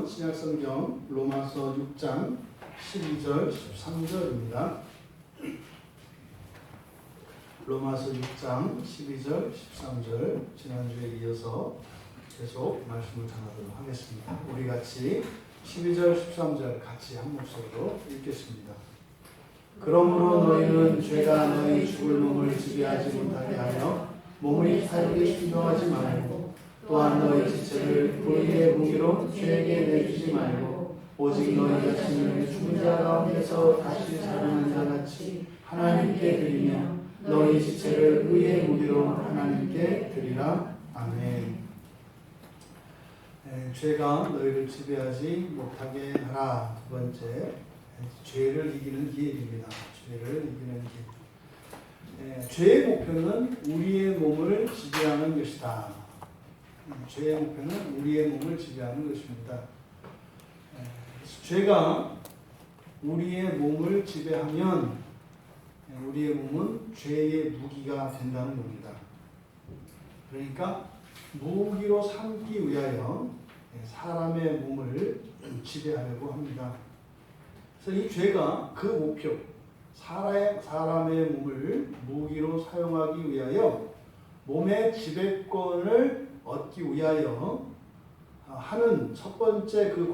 신약성경 로마서 6장 12절 13절입니다. 로마서 6장 12절 13절 지난주에 이어서 계속 말씀을 전하도록 하겠습니다. 우리 같이 12절 13절 같이 한 목소리로 읽겠습니다. 그러므로 너희는 죄가 너희 죽을 몸을 지배하지 못하게 하여 몸의 사욕에 순종하지 말고 또한 너희 지체를 불의의 무기로 죄에게 내주지 말고 오직 너희 자신을 죽은 자 가운데서 다시 살아난 자 같이 하나님께 드리며 너희 지체를 의의 무기로 하나님께 드리라. 아멘. 죄가 너희를 지배하지 못하게 하라. 두 번째, 죄를 이기는 길입니다. 죄를 이기는 길. 죄의 목표는 우리의 몸을 지배하는 것이다. 죄의 목표는 우리의 몸을 지배하는 것입니다. 죄가 우리의 몸을 지배하면 우리의 몸은 죄의 무기가 된다는 겁니다. 그러니까 무기로 삼기 위하여 사람의 몸을 지배하려고 합니다. 그래서 이 죄가 그 목표, 사람의 몸을 무기로 사용하기 위하여 몸의 지배권을 얻기 위하여 하는 첫 번째 그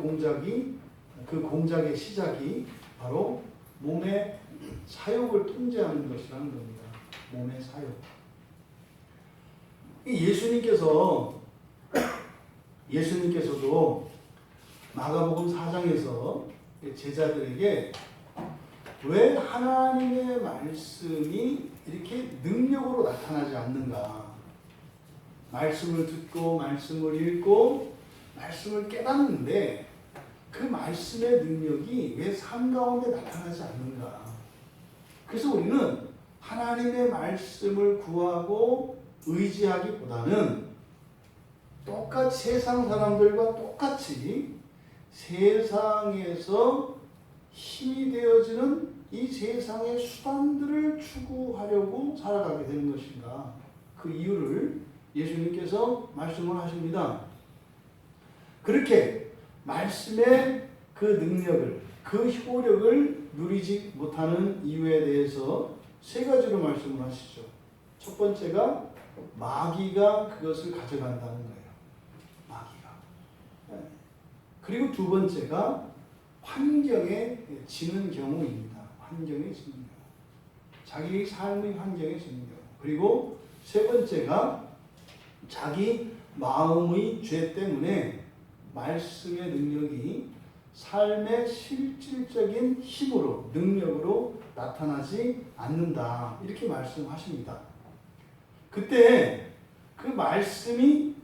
공작의 시작이 바로 몸의 사욕을 통제하는 것이라는 겁니다. 몸의 사욕. 예수님께서도 마가복음 4장에서 제자들에게 왜 하나님의 말씀이 이렇게 능력으로 나타나지 않는가? 말씀을 듣고 말씀을 읽고 말씀을 깨닫는데 그 말씀의 능력이 왜 삶 가운데 나타나지 않는가? 그래서 우리는 하나님의 말씀을 구하고 의지하기보다는 똑같이 세상 사람들과 똑같이 세상에서 힘이 되어지는 이 세상의 수단들을 추구하려고 살아가게 되는 것인가? 그 이유를 예수님께서 말씀을 하십니다. 그렇게 말씀의 그 능력을, 그 효력을 누리지 못하는 이유에 대해서 세 가지로 말씀을 하시죠. 첫 번째가 마귀가 그것을 가져간다는 거예요. 마귀가. 그리고 두 번째가 환경에 지는 경우입니다. 환경에 지는 경우. 자기 삶의 환경에 지는 경우. 그리고 세 번째가 자기 마음의 죄 때문에 말씀의 능력이 삶의 실질적인 힘으로, 능력으로 나타나지 않는다. 이렇게 말씀하십니다. 그때 그 말씀이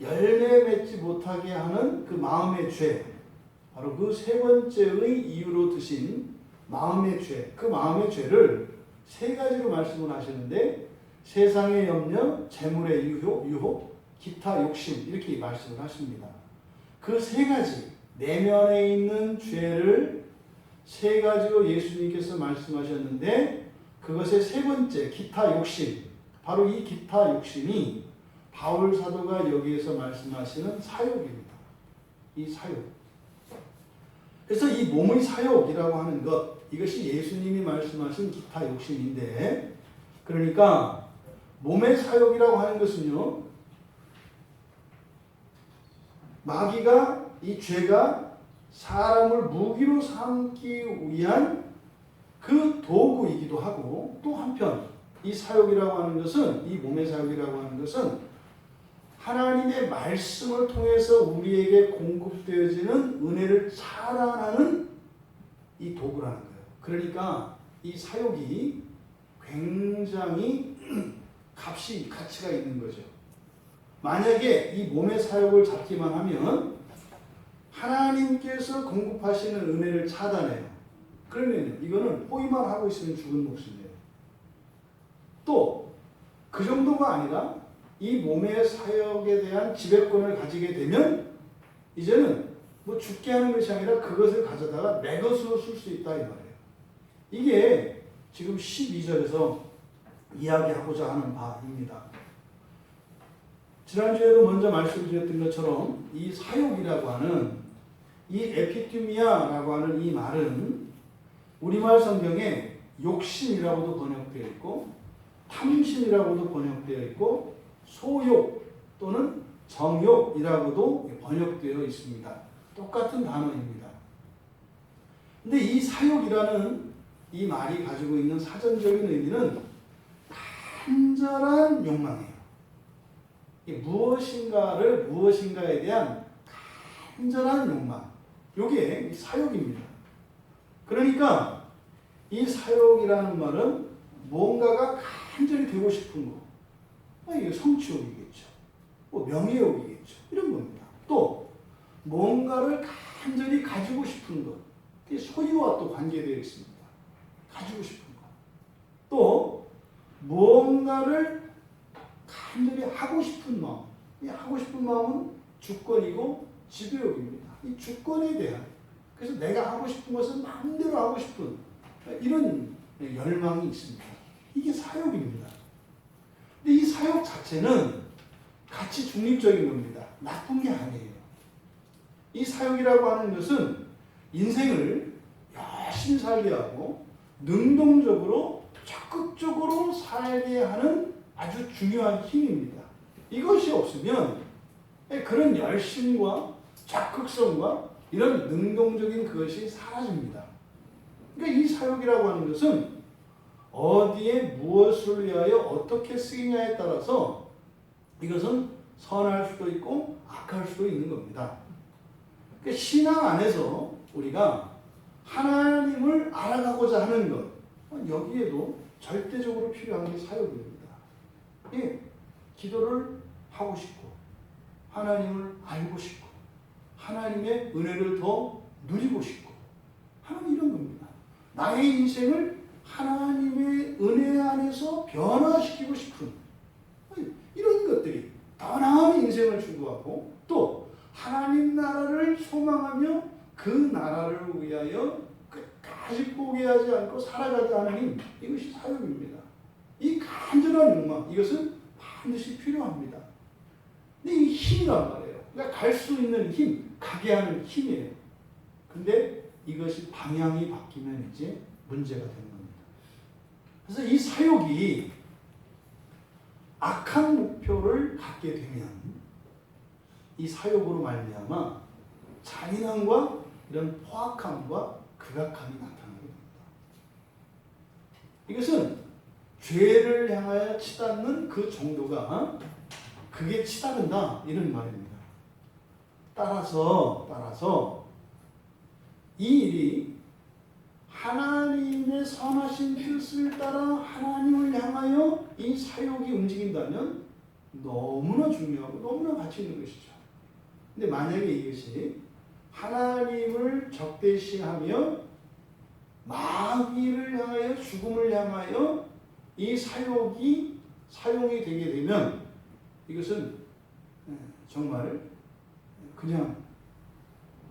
열매 맺지 못하게 하는 그 마음의 죄, 바로 그 세 번째의 이유로 드신 마음의 죄, 그 마음의 죄를 세 가지로 말씀을 하시는데 세상의 염려, 재물의 유혹, 기타 욕심 이렇게 말씀을 하십니다. 그 세 가지 내면에 있는 죄를 세 가지로 예수님께서 말씀하셨는데 그것의 세 번째 기타 욕심, 바로 이 기타 욕심이 바울 사도가 여기에서 말씀하시는 사욕입니다. 이 사욕. 그래서 이 몸의 사욕이라고 하는 것, 이것이 예수님이 말씀하신 기타 욕심인데, 그러니까 몸의 사욕이라고 하는 것은요, 마귀가 이 죄가 사람을 무기로 삼기 위한 그 도구이기도 하고, 또 한편 이 사욕이라고 하는 것은, 이 몸의 사욕이라고 하는 것은 하나님의 말씀을 통해서 우리에게 공급되어지는 은혜를 차단하는 이 도구라는 거예요. 그러니까 이 사욕이 굉장히 가치가 있는 거죠. 만약에 이 몸의 사욕을 잡기만 하면 하나님께서 공급하시는 은혜를 차단해요. 그러면 이거는 포기만 하고 있으면 죽은 목숨이에요. 또 그 정도가 아니라 이 몸의 사욕에 대한 지배권을 가지게 되면 이제는 뭐 죽게 하는 것이 아니라 그것을 가져다가 내 것으로 쓸 수 있다 이 말이에요. 이게 지금 12절에서 이야기하고자 하는 바입니다. 지난주에도 먼저 말씀드렸던 것처럼 이 사욕이라고 하는 이 에피투미아라고 하는 이 말은 우리말 성경에 욕심이라고도 번역되어 있고 탐심이라고도 번역되어 있고 소욕 또는 정욕이라고도 번역되어 있습니다. 똑같은 단어입니다. 근데 이 사욕이라는 이 말이 가지고 있는 사전적인 의미는 간절한 욕망이에요. 무엇인가에 대한 간절한 욕망. 이게 사욕입니다. 그러니까 이 사욕이라는 말은 뭔가가 간절히 되고 싶은 거. 이게 성취욕이겠죠. 명예욕이겠죠. 이런 겁니다. 또 뭔가를 간절히 가지고 싶은 것. 이게 소유와 또 관계되어 있습니다. 가지고 싶은 것. 또 무언가를 간절히 하고 싶은 마음. 이 하고 싶은 마음은 주권이고 지배욕입니다. 이 주권에 대한 그래서 내가 하고 싶은 것은 마음대로 하고 싶은 이런 열망이 있습니다. 이게 사욕입니다. 근데 이 사욕 자체는 가치 중립적인 겁니다. 나쁜 게 아니에요. 이 사욕이라고 하는 것은 인생을 열심히 살게 하고 능동적으로 적극적으로 살게 하는 아주 중요한 힘입니다. 이것이 없으면 그런 열심과 적극성과 이런 능동적인 그것이 사라집니다. 그러니까 이 사욕이라고 하는 것은 어디에 무엇을 위하여 어떻게 쓰이냐에 따라서 이것은 선할 수도 있고 악할 수도 있는 겁니다. 그러니까 신앙 안에서 우리가 하나님을 알아가고자 하는 것 여기에도 절대적으로 필요한 게 사욕입니다. 예, 기도를 하고 싶고 하나님을 알고 싶고 하나님의 은혜를 더 누리고 싶고 하는 이런 겁니다. 나의 인생을 하나님의 은혜 안에서 변화시키고 싶은 이런 것들이 더 나은 인생을 추구하고 또 하나님 나라를 소망하며 그 나라를 위하여 끝까지 포기하지 않고 살아가게 하는 힘 이것이 사역입니다. 이 간절한 욕망 이것은 반드시 필요합니다. 근데 이 힘이란 말이에요. 그러니까 갈 수 있는 힘, 가게 하는 힘이에요. 근데 이것이 방향이 바뀌면 이제 문제가 되는 겁니다. 그래서 이 사욕이 악한 목표를 갖게 되면 이 사욕으로 말미암아 잔인함과 이런 포악함과 극악함이 나타나게 됩니다. 이것은 죄를 향하여 치닫는 그 정도가 그게 치닫는다 이런 말입니다. 따라서 이 일이 하나님의 선하신 뜻을 따라 하나님을 향하여 이 사욕이 움직인다면 너무나 중요하고 너무나 가치 있는 것이죠. 근데 만약에 이것이 하나님을 적대시하며 마귀를 향하여 죽음을 향하여 이 사욕이 사용이 되게 되면 이것은 정말 그냥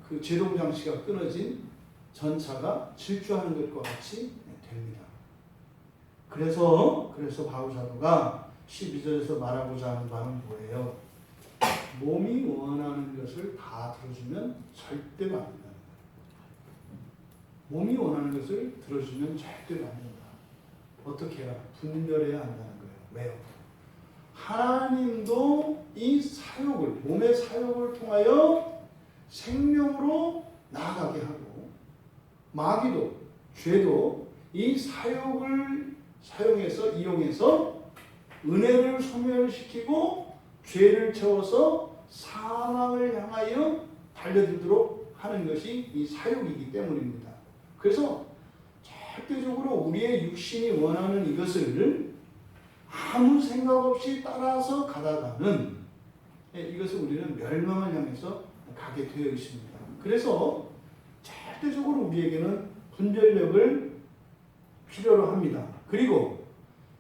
그 제동 장치가 끊어진 전차가 질주하는 것과 같이 됩니다. 그래서 바울 사도가 12절에서 말하고자 하는 바는 뭐예요? 몸이 원하는 것을 다 들어주면 절대로 안 된다. 몸이 원하는 것을 들어주면 절대로 안 된다. 어떻게 해야? 분별해야 한다는 거예요. 왜요? 하나님도 이 사욕을, 몸의 사욕을 통하여 생명으로 나아가게 하고 마귀도, 죄도 이 사욕을 이용해서 은혜를 소멸시키고 죄를 채워서 사망을 향하여 달려들도록 하는 것이 이 사욕이기 때문입니다. 그래서 절대적으로 우리의 육신이 원하는 이것을 아무 생각 없이 따라서 가다가는 이것을 우리는 멸망을 향해서 가게 되어 있습니다. 그래서 절대적으로 우리에게는 분별력을 필요로 합니다. 그리고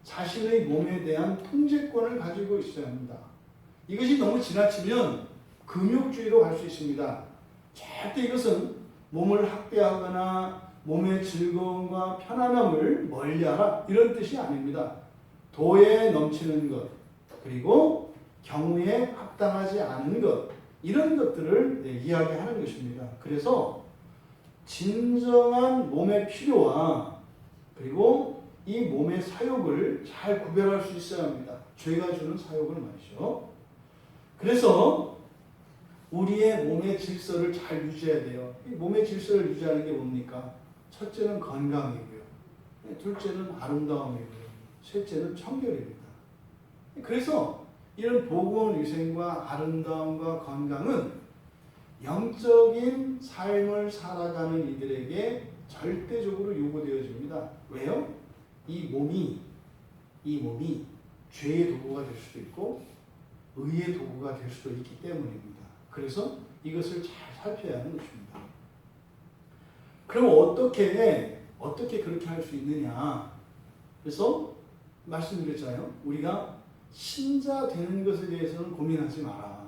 자신의 몸에 대한 통제권을 가지고 있어야 합니다. 이것이 너무 지나치면 금욕주의로 갈 수 있습니다. 절대 이것은 몸을 학대하거나 몸의 즐거움과 편안함을 멀리하라 이런 뜻이 아닙니다. 도에 넘치는 것 그리고 경우에 합당하지 않은 것 이런 것들을 이야기하는 것입니다. 그래서 진정한 몸의 필요와 그리고 이 몸의 사욕을 잘 구별할 수 있어야 합니다. 죄가 주는 사욕을 말이죠. 그래서 우리의 몸의 질서를 잘 유지해야 돼요. 이 몸의 질서를 유지하는 게 뭡니까? 첫째는 건강이고요. 둘째는 아름다움이고요. 셋째는 청결입니다. 그래서 이런 보건위생과 아름다움과 건강은 영적인 삶을 살아가는 이들에게 절대적으로 요구되어집니다. 왜요? 이 몸이 죄의 도구가 될 수도 있고 의의 도구가 될 수도 있기 때문입니다. 그래서 이것을 잘 살펴야 하는 것입니다. 그럼 어떻게 그렇게 할 수 있느냐? 그래서 말씀드렸잖아요. 우리가 신자 되는 것에 대해서는 고민하지 마라.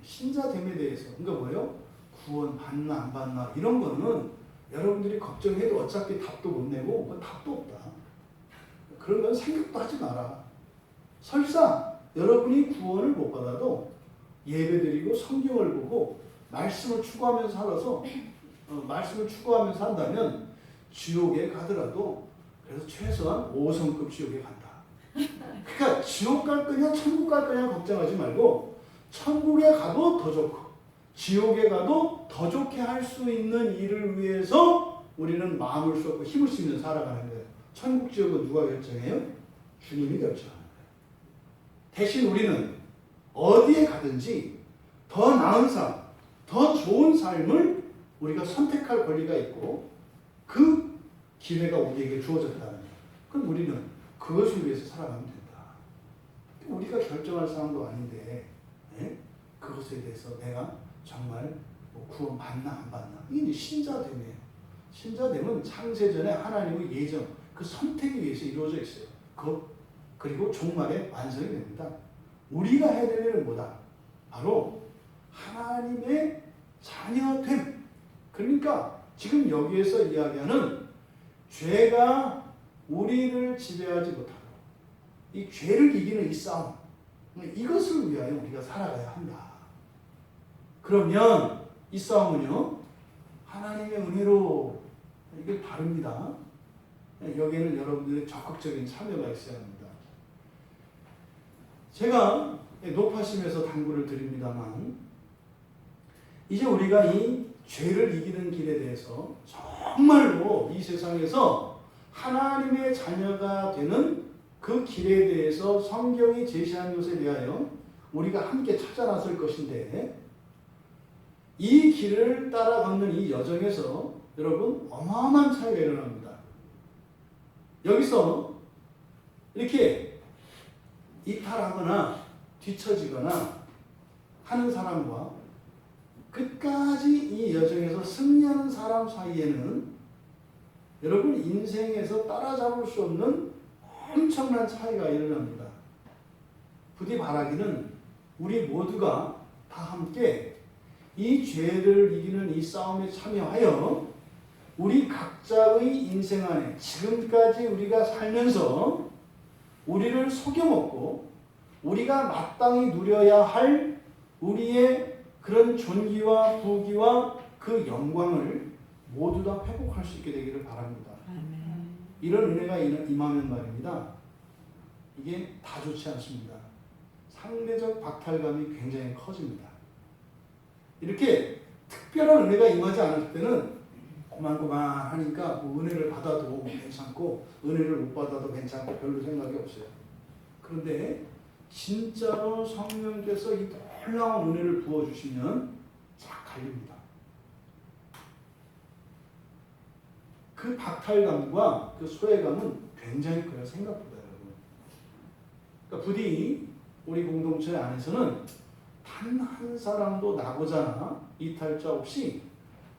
신자됨에 대해서, 그러니까 뭐예요? 구원 받나 안 받나 이런 거는 여러분들이 걱정해도 어차피 답도 못 내고 뭐 답도 없다. 그런 건 생각도 하지 마라. 설사 여러분이 구원을 못 받아도 예배드리고 성경을 보고 말씀을 추구하면서 살아서 말씀을 추구하면서 한다면 지옥에 가더라도 그래서 최소한 5성급 지옥에 간다. 그러니까 지옥 갈 거냐 천국 갈 거냐 걱정하지 말고 천국에 가도 더 좋고 지옥에 가도 더 좋게 할 수 있는 일을 위해서 우리는 마음을 쏟고 힘을 쓰며 살아가는 거예요. 천국 지옥은 누가 결정해요? 주님이 결정합니다. 대신 우리는 어디에 가든지 더 나은 삶, 더 좋은 삶을 우리가 선택할 권리가 있고 그 기회가 우리에게 주어졌다는 거예요. 그럼 우리는 그것을 위해서 살아가면 된다. 우리가 결정할 사람도 아닌데 그것에 대해서 내가 정말 구원 받나 안 받나 이게 신자됨이에요. 신자됨은 창세전에 하나님의 예정, 그 선택에 의해서 이루어져 있어요. 그리고 종말에 완성이 됩니다. 우리가 해야 될 일은 뭐다? 바로 하나님의 자녀됨. 그러니까 지금 여기에서 이야기하는 죄가 우리를 지배하지 못하고 이 죄를 이기는 이 싸움, 이것을 위하여 우리가 살아가야 한다. 그러면 이 싸움은요 하나님의 은혜로 이게 다릅니다. 여기에는 여러분들의 적극적인 참여가 있어야 합니다. 제가 높아심에서 당부를 드립니다만 이제 우리가 이 죄를 이기는 길에 대해서 정말로 이 세상에서 하나님의 자녀가 되는 그 길에 대해서 성경이 제시한 것에 대하여 우리가 함께 찾아 나설 것인데 이 길을 따라 걷는 이 여정에서 여러분 어마어마한 차이가 일어납니다. 여기서 이렇게 이탈하거나 뒤처지거나 하는 사람과 끝까지 이 여정에서 승리하는 사람 사이에는 여러분 인생에서 따라잡을 수 없는 엄청난 차이가 일어납니다. 부디 바라기는 우리 모두가 다 함께 이 죄를 이기는 이 싸움에 참여하여 우리 각자의 인생 안에 지금까지 우리가 살면서 우리를 속여먹고 우리가 마땅히 누려야 할 우리의 그런 존귀와 부귀와 그 영광을 모두 다 회복할 수 있게 되기를 바랍니다. 이런 은혜가 임하면 말입니다. 이게 다 좋지 않습니다. 상대적 박탈감이 굉장히 커집니다. 이렇게 특별한 은혜가 임하지 않을 때는 고만고만하니까 뭐 은혜를 받아도 괜찮고 은혜를 못 받아도 괜찮고 별로 생각이 없어요. 그런데 진짜로 성령께서 이 놀라운 은혜를 부어주시면 쫙 갈립니다. 그 박탈감과 그 소외감은 굉장히 커요. 생각보다 여러분. 그러니까 부디 우리 공동체 안에서는 단 한 사람도 나고자나 이탈자 없이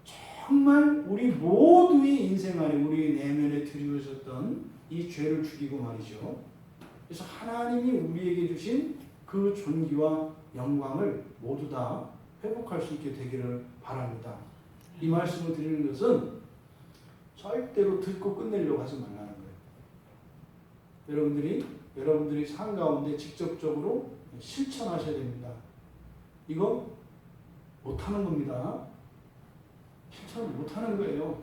정말 우리 모두의 인생 안에 우리 내면에 드리워졌던 이 죄를 죽이고 말이죠. 그래서 하나님이 우리에게 주신 그 존귀와 영광을 모두 다 회복할 수 있게 되기를 바랍니다. 이 말씀을 드리는 것은 절대로 듣고 끝내려고 하지 말라는 거예요. 여러분들이 삶 가운데 직접적으로 실천하셔야 됩니다. 이거 못하는 겁니다. 실천을 못하는 거예요.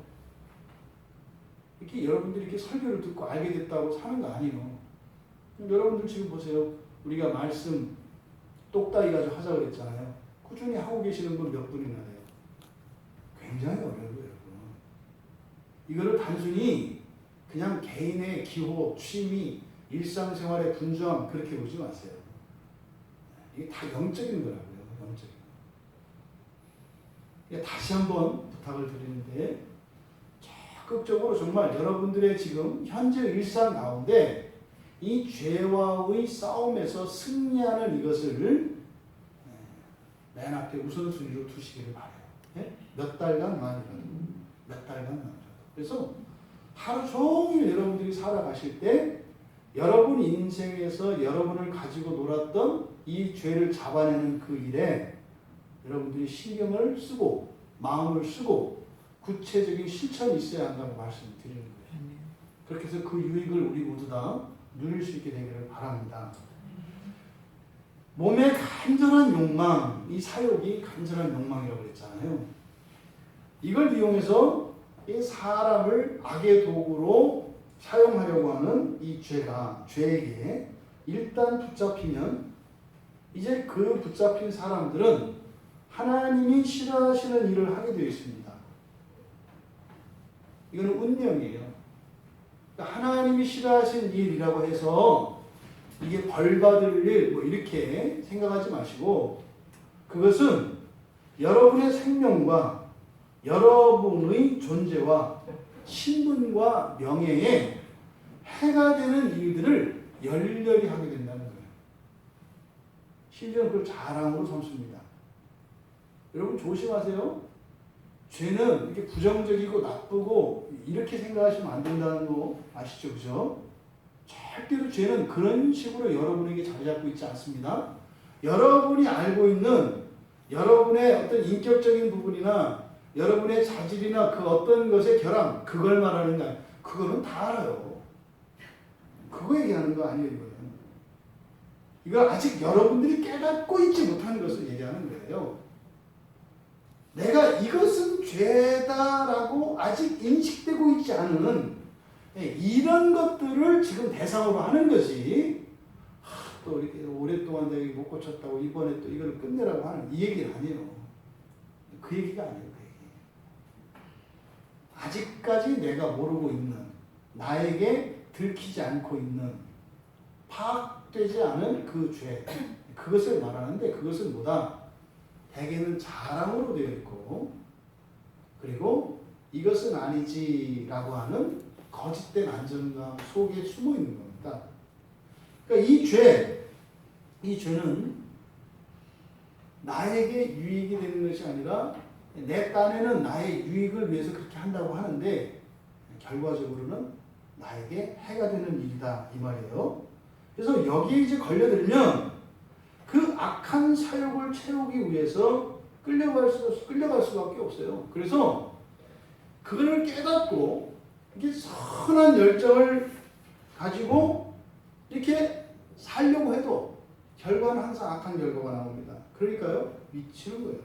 이렇게 여러분들이 이렇게 설교를 듣고 알게 됐다고 사는 거 아니에요. 여러분들 지금 보세요. 우리가 말씀 똑딱이 가지고 하자 그랬잖아요. 꾸준히 하고 계시는 분 몇 분이나 돼요. 굉장히 어려워요, 여러분. 이거를 단순히 그냥 개인의 기호, 취미, 일상생활의 분주함 그렇게 보지 마세요. 이게 다 영적인 거라고요. 영적인 거. 다시 한번 부탁을 드리는데 적극적으로 정말 여러분들의 지금 현재 일상 가운데 이 죄와의 싸움에서 승리하는 이것을 맨 앞에 우선순위로 두시기를 바라요. 몇 달간만이라도. 몇 달간만이라도. 그래서 하루 종일 여러분들이 살아가실 때 여러분 인생에서 여러분을 가지고 놀았던 이 죄를 잡아내는 그 일에 여러분들이 신경을 쓰고 마음을 쓰고 구체적인 실천이 있어야 한다고 말씀드리는 거예요. 그렇게 해서 그 유익을 우리 모두 다 누릴 수 있게 되기를 바랍니다. 몸의 간절한 욕망, 이 사욕이 간절한 욕망이라고 그랬잖아요. 이걸 이용해서 이 사람을 악의 도구로 사용하려고 하는 이 죄에게 일단 붙잡히면 이제 그 붙잡힌 사람들은 하나님이 싫어하시는 일을 하게 되어 있습니다. 이거는 운명이에요. 하나님이 싫어하시는 일이라고 해서 이게 벌 받을 일 뭐 이렇게 생각하지 마시고 그것은 여러분의 생명과 여러분의 존재와 신분과 명예에 해가 되는 일들을 열렬히 하게 된다는 거예요. 심지어 그걸 자랑으로 삼습니다. 여러분 조심하세요. 죄는 이렇게 부정적이고 나쁘고 이렇게 생각하시면 안 된다는 거 아시죠? 그죠? 절대로 죄는 그런 식으로 여러분에게 자리 잡고 있지 않습니다. 여러분이 알고 있는 여러분의 어떤 인격적인 부분이나 여러분의 자질이나 그 어떤 것의 결함, 그걸 말하는 거 아니에요. 그거는 다 알아요. 그거 얘기하는 거 아니에요, 이거는. 이거 아직 여러분들이 깨닫고 있지 못하는 것을 얘기하는 거예요. 내가 이것은 죄다라고 아직 인식되고 있지 않은 이런 것들을 지금 대상으로 하는 것이 또 이렇게 오랫동안 내가 못 고쳤다고 이번에 또 이걸 끝내라고 하는 이 얘기는 아니에요. 그 얘기가 아니에요. 그 얘기. 아직까지 내가 모르고 있는 나에게 들키지 않고 있는 파악되지 않은 그 죄 그것을 말하는데 그것은 뭐다? 대개는 자랑으로 되어 있고 그리고 이것은 아니지라고 하는 거짓된 안정감 속에 숨어 있는 겁니다. 그러니까 이 죄는 나에게 유익이 되는 것이 아니라 내 딴에는 나의 유익을 위해서 그렇게 한다고 하는데 결과적으로는 나에게 해가 되는 일이다 이 말이에요. 그래서 여기에 이제 걸려들면 그 악한 사욕을 채우기 위해서 끌려갈 수밖에 없어요. 그래서 그걸 깨닫고 이게 선한 열정을 가지고 이렇게 살려고 해도 결과는 항상 악한 결과가 나옵니다. 그러니까요, 미치는 거예요.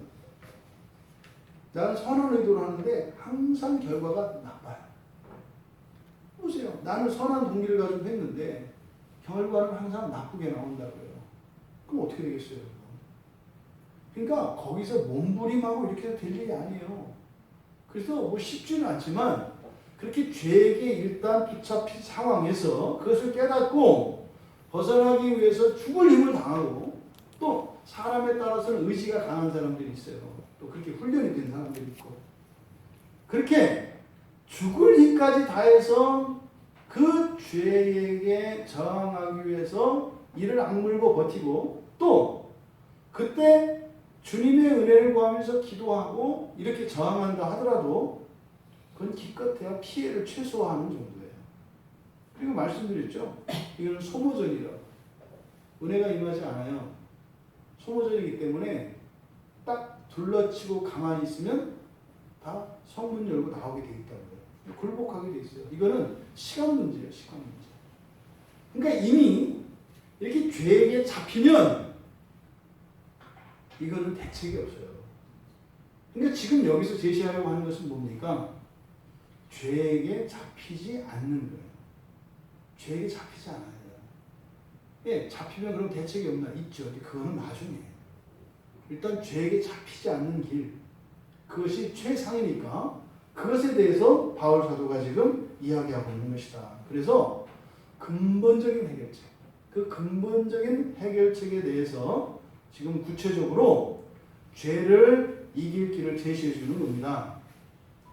나는 선한 의도를 하는데 항상 결과가 나빠요. 보세요. 나는 선한 동기를 가지고 했는데 결과는 항상 나쁘게 나온다고요. 그럼 어떻게 되겠어요? 그러니까 거기서 몸부림하고 이렇게 해서 될 일이 아니에요. 그래서 뭐 쉽지는 않지만 그렇게 죄에게 일단 붙잡힌 상황에서 그것을 깨닫고 벗어나기 위해서 죽을 힘을 당하고 또 사람에 따라서는 의지가 강한 사람들이 있어요. 또 그렇게 훈련이 된 사람들이 있고 그렇게 죽을 힘까지 다해서 그 죄에게 저항하기 위해서 이를 악물고 버티고 또 그때 주님의 은혜를 구하면서 기도하고 이렇게 저항한다 하더라도 그건 기껏해야 피해를 최소화하는 정도예요. 그리고 말씀드렸죠. 이건 소모전이라고. 은혜가 임하지 않아요. 소모전이기 때문에 딱 둘러치고 가만히 있으면 다 성문 열고 나오게 돼 있다고요. 굴복하게 돼 있어요. 이거는 시간 문제예요. 시간 문제. 그러니까 이미 이렇게 죄에게 잡히면 이거는 대책이 없어요. 그러니까 지금 여기서 제시하려고 하는 것은 뭡니까? 죄에게 잡히지 않는 거예요. 죄에게 잡히지 않아요. 예, 잡히면 그럼 대책이 없나? 있죠. 그거는 나중에. 일단 죄에게 잡히지 않는 길. 그것이 최상이니까 그것에 대해서 바울 사도가 지금 이야기하고 있는 것이다. 그래서 근본적인 해결책. 그 근본적인 해결책에 대해서 지금 구체적으로 죄를 이길 길을 제시해 주는 겁니다.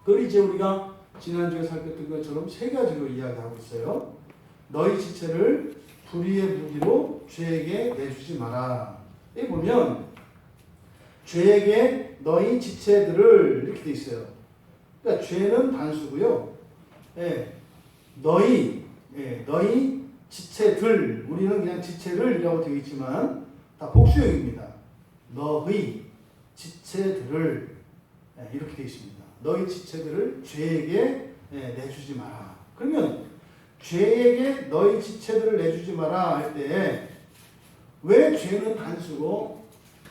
그걸 이제 우리가 지난주에 살폈던 것처럼 세 가지로 이야기하고 있어요. 너희 지체를 불의의 무기로 죄에게 내주지 마라. 여기 보면 죄에게 너희 지체들을 이렇게 돼 있어요. 그러니까 죄는 단수고요. 예, 너희 지체들, 우리는 그냥 지체를이라고 되어 있지만 다 복수형입니다. 너희 지체들을 이렇게 되어 있습니다. 너희 지체들을 죄에게 내주지 마라. 그러면 죄에게 너희 지체들을 내주지 마라 할 때 왜 죄는 단수고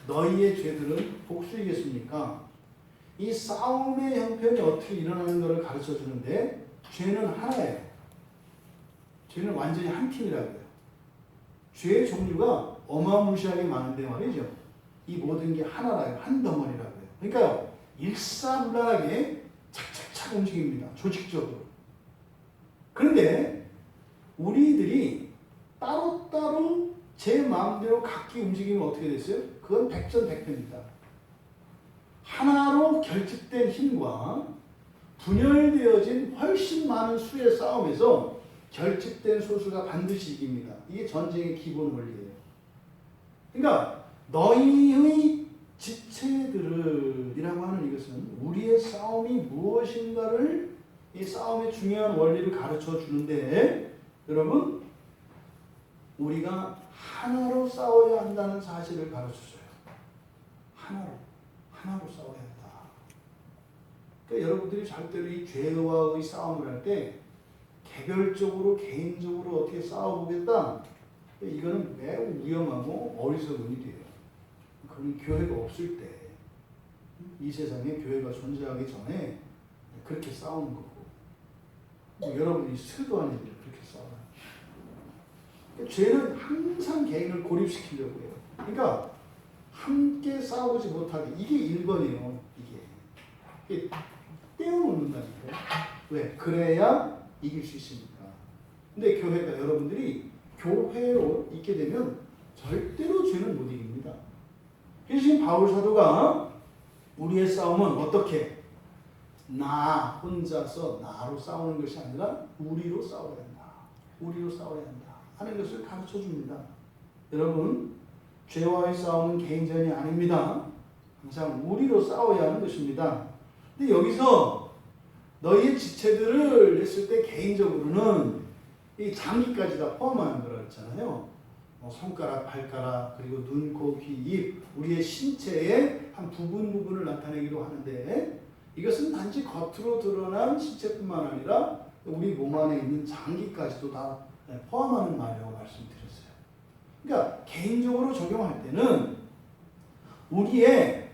너희의 죄들은 복수이겠습니까? 이 싸움의 형편이 어떻게 일어나는 것을 가르쳐 주는데 죄는 하나예요. 죄는 완전히 한 팀이라고요. 죄의 종류가 어마무시하게 많은데 말이죠. 이 모든 게 하나라요. 한 덩어리라고요. 그러니까 일사불란하게 착착착 움직입니다. 조직적으로. 그런데 우리들이 따로따로 제 마음대로 각기 움직이면 어떻게 됐어요? 그건 백전백패입니다. 하나로 결집된 힘과 분열되어진 훨씬 많은 수의 싸움에서 결집된 소수가 반드시 이깁니다. 이게 전쟁의 기본 원리예요. 그러니까 너희의 지체들이라고 하는 이것은 우리의 싸움이 무엇인가를 이 싸움의 중요한 원리를 가르쳐 주는데 여러분 우리가 하나로 싸워야 한다는 사실을 가르쳐줘요. 하나로 싸워야 한다. 그러니까 여러분들이 절대로 이 죄와의 싸움을 할 때 개별적으로 개인적으로 어떻게 싸워보겠다. 이거는 매우 위험하고 어리석은 일이에요. 그건 교회가 없을 때, 이 세상에 교회가 존재하기 전에 그렇게 싸우는 거고, 여러분이 스도하는 일을 그렇게 싸워요. 그러니까 죄는 항상 개인을 고립시키려고 해요. 그러니까 함께 싸우지 못하게, 이게 1번이에요. 이게 떼어놓는다니까요. 왜? 그래야 이길 수 있으니까. 근데 교회가 여러분들이 교회로 있게 되면 절대로 죄는 못 이깁니다. 그래서 지금 바울 사도가 우리의 싸움은 어떻게? 나 혼자서 나로 싸우는 것이 아니라 우리로 싸워야 한다. 우리로 싸워야 한다. 하는 것을 가르쳐 줍니다. 여러분, 죄와의 싸움은 개인전이 아닙니다. 항상 우리로 싸워야 하는 것입니다. 근데 여기서 너희의 지체들을 했을 때 개인적으로는 이 장기까지 다 포함하는 거라 했잖아요. 손가락, 발가락, 그리고 눈, 코, 귀, 입, 우리의 신체의 한 부분을 나타내기도 하는데 이것은 단지 겉으로 드러난 신체뿐만 아니라 우리 몸 안에 있는 장기까지도 다 포함하는 말이라고 말씀드렸어요. 그러니까 개인적으로 적용할 때는 우리의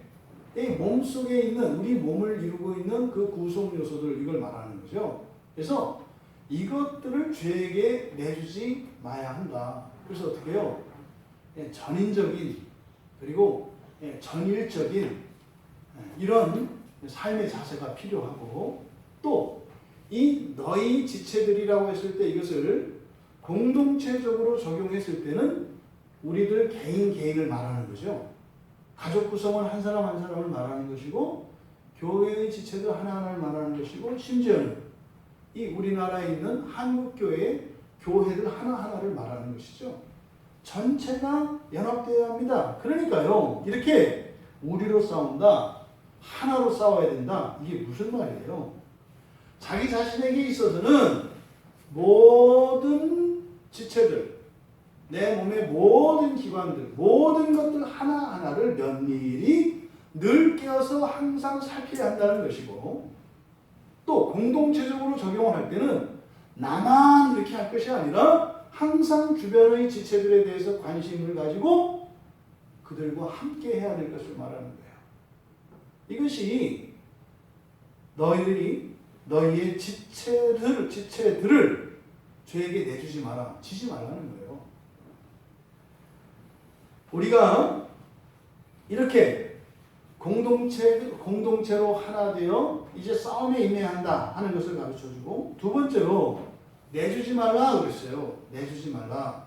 이 몸속에 있는 우리 몸을 이루고 있는 그 구성 요소들 이걸 말하는 거죠. 그래서 이것들을 죄에게 내주지 마야 한다. 그래서 어떻게 해요? 전인적인 그리고 전일적인 이런 삶의 자세가 필요하고 또 이 너희 지체들이라고 했을 때 이것을 공동체적으로 적용했을 때는 우리들 개인을 말하는 거죠. 가족 구성을 한 사람 한 사람을 말하는 것이고 교회의 지체들 하나하나를 말하는 것이고 심지어는 이 우리나라에 있는 한국교회의 교회들 하나하나를 말하는 것이죠. 전체가 연합되어야 합니다. 그러니까요. 이렇게 우리로 싸운다. 하나로 싸워야 된다. 이게 무슨 말이에요? 자기 자신에게 있어서는 모든 지체들 내 몸의 모든 기관들, 모든 것들 하나하나를 면밀히 늘 깨어서 항상 살펴야 한다는 것이고 또 공동체적으로 적용을 할 때는 나만 이렇게 할 것이 아니라 항상 주변의 지체들에 대해서 관심을 가지고 그들과 함께 해야 될 것을 말하는 거예요. 이것이 너희들이 너희의 지체들을 죄에게 내주지 마라, 지지 말라는 거예요. 우리가 이렇게 공동체로 하나 되어 이제 싸움에 임해야 한다 하는 것을 가르쳐주고, 두 번째로 내주지 말라 그랬어요. 내주지 말라.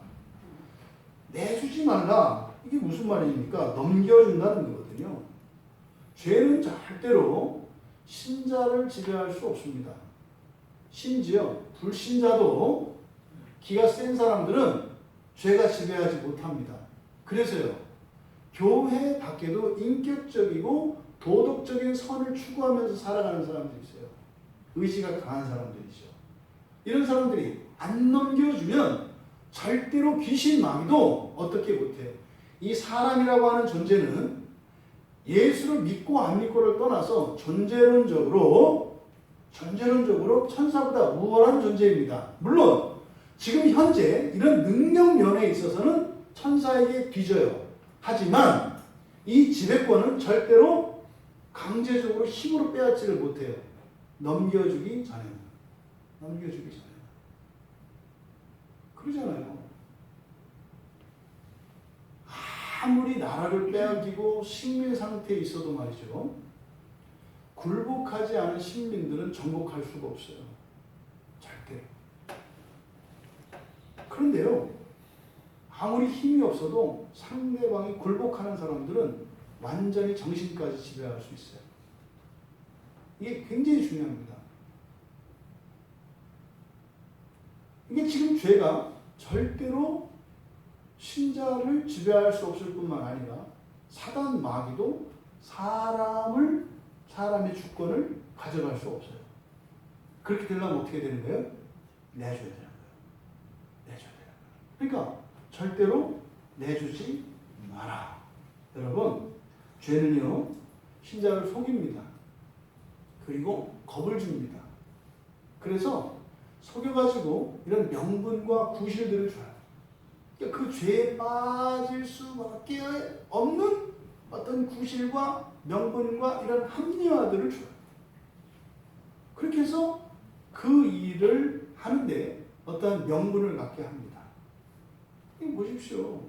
내주지 말라. 이게 무슨 말입니까? 넘겨준다는 거거든요. 죄는 절대로 신자를 지배할 수 없습니다. 심지어 불신자도 기가 센 사람들은 죄가 지배하지 못합니다. 그래서요, 교회 밖에도 인격적이고 도덕적인 선을 추구하면서 살아가는 사람들이 있어요. 의지가 강한 사람들이죠. 이런 사람들이 안 넘겨주면 절대로 귀신 마귀도 어떻게 못해요. 이 사람이라고 하는 존재는 예수를 믿고 안 믿고를 떠나서 존재론적으로 천사보다 우월한 존재입니다. 물론 지금 현재 이런 능력 면에 있어서는 천사에게 뒤져요. 하지만 이 지배권은 절대로 강제적으로 힘으로 빼앗지를 못해요. 넘겨주기 전에는. 그러잖아요. 아무리 나라를 빼앗기고 식민 상태에 있어도 말이죠, 굴복하지 않은 식민들은 정복할 수가 없어요. 절대. 그런데요, 아무리 힘이 없어도 상대방이 굴복하는 사람들은 완전히 정신까지 지배할 수 있어요. 이게 굉장히 중요합니다. 이게 지금 죄가 절대로 신자를 지배할 수 없을 뿐만 아니라 사단 마귀도 사람의 주권을 가져갈 수 없어요. 그렇게 되려면 어떻게 되는 거예요? 내줘야 되는 거예요. 그러니까 절대로 내주지 마라. 여러분, 죄는요, 신자를 속입니다. 그리고 겁을 줍니다. 그래서 속여가지고 이런 명분과 구실들을 줘요. 그러니까 그 죄에 빠질 수밖에 없는 어떤 구실과 명분과 이런 합리화들을 줘요. 그렇게 해서 그 일을 하는데 어떤 명분을 갖게 합니다. 이거 보십시오.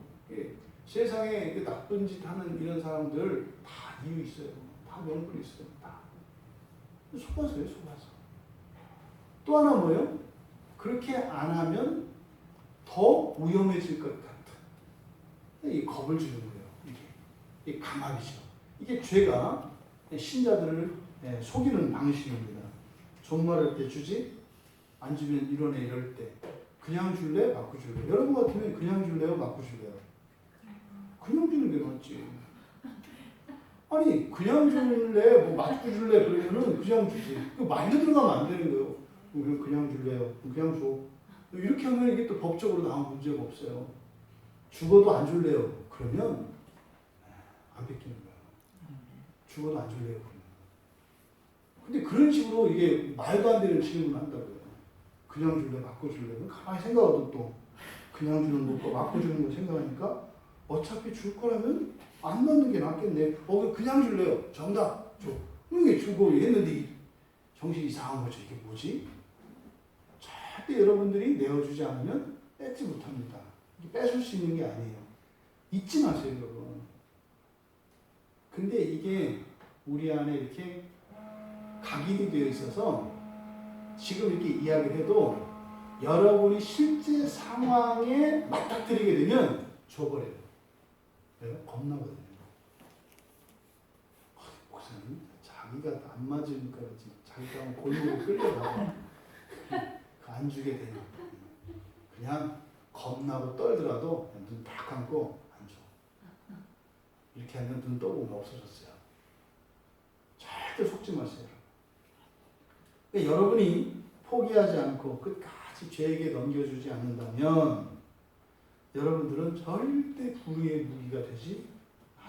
세상에 나쁜 짓 하는 이런 사람들 다 이유 있어요. 다 명분이 있어요. 다. 속아서요, 속아서. 또 하나 뭐예요? 그렇게 안 하면 더 위험해질 것 같은 이 겁을 주는 거예요. 이게 감압이죠. 이게 죄가 신자들을 속이는 방식입니다. 존말할 때 주지, 안 주면 이러네 이럴 때 그냥 줄래? 맞고 줄래? 여러분 같으면 그냥 줄래요? 맞고 줄래요? 그냥 주는 게 맞지. 아니 그냥 줄래? 뭐 맞고 줄래? 그러면은 그냥 주지. 말려 들어가면 안 되는 거예요. 그냥 줄래요? 그냥 줘. 이렇게 하면 이게 또 법적으로 나온 문제가 없어요. 죽어도 안 줄래요? 그러면 안 뺏기는 거예요. 죽어도 안 줄래요? 그러면. 근데 그런 식으로 이게 말도 안 되는 질문을 한다고요. 그냥 줄래? 맞고 줄래? 가만히 생각하고 또 그냥 주는 것과 맞고 주는 거 생각하니까 어차피 줄 거라면 안 맞는 게 낫겠네. 그냥 줄래요? 정답 줘. 이게 주고 했는데 정신이 이상한 거죠. 이게 뭐지? 절대 여러분들이 내어주지 않으면 뺏지 못합니다. 뺏을 수 있는 게 아니에요. 잊지 마세요, 여러분. 근데 이게 우리 안에 이렇게 각인이 되어 있어서 지금 이렇게 이야기를 해도 여러분이 실제 상황에 맞닥뜨리게 되면 줘버려요. 왜요? 겁나거든요. 목사님, 자기가 안 맞으니까 자기가 골목으로 끌려가고 안 주게 돼요. 그냥 겁나고 떨더라도 눈 딱 감고 안 줘. 이렇게 하면 눈 떠보면 없어졌어요. 절대 속지 마세요. 그러니까 여러분이 포기하지 않고 끝까지 죄에게 넘겨주지 않는다면 여러분들은 절대 불의의 무기가 되지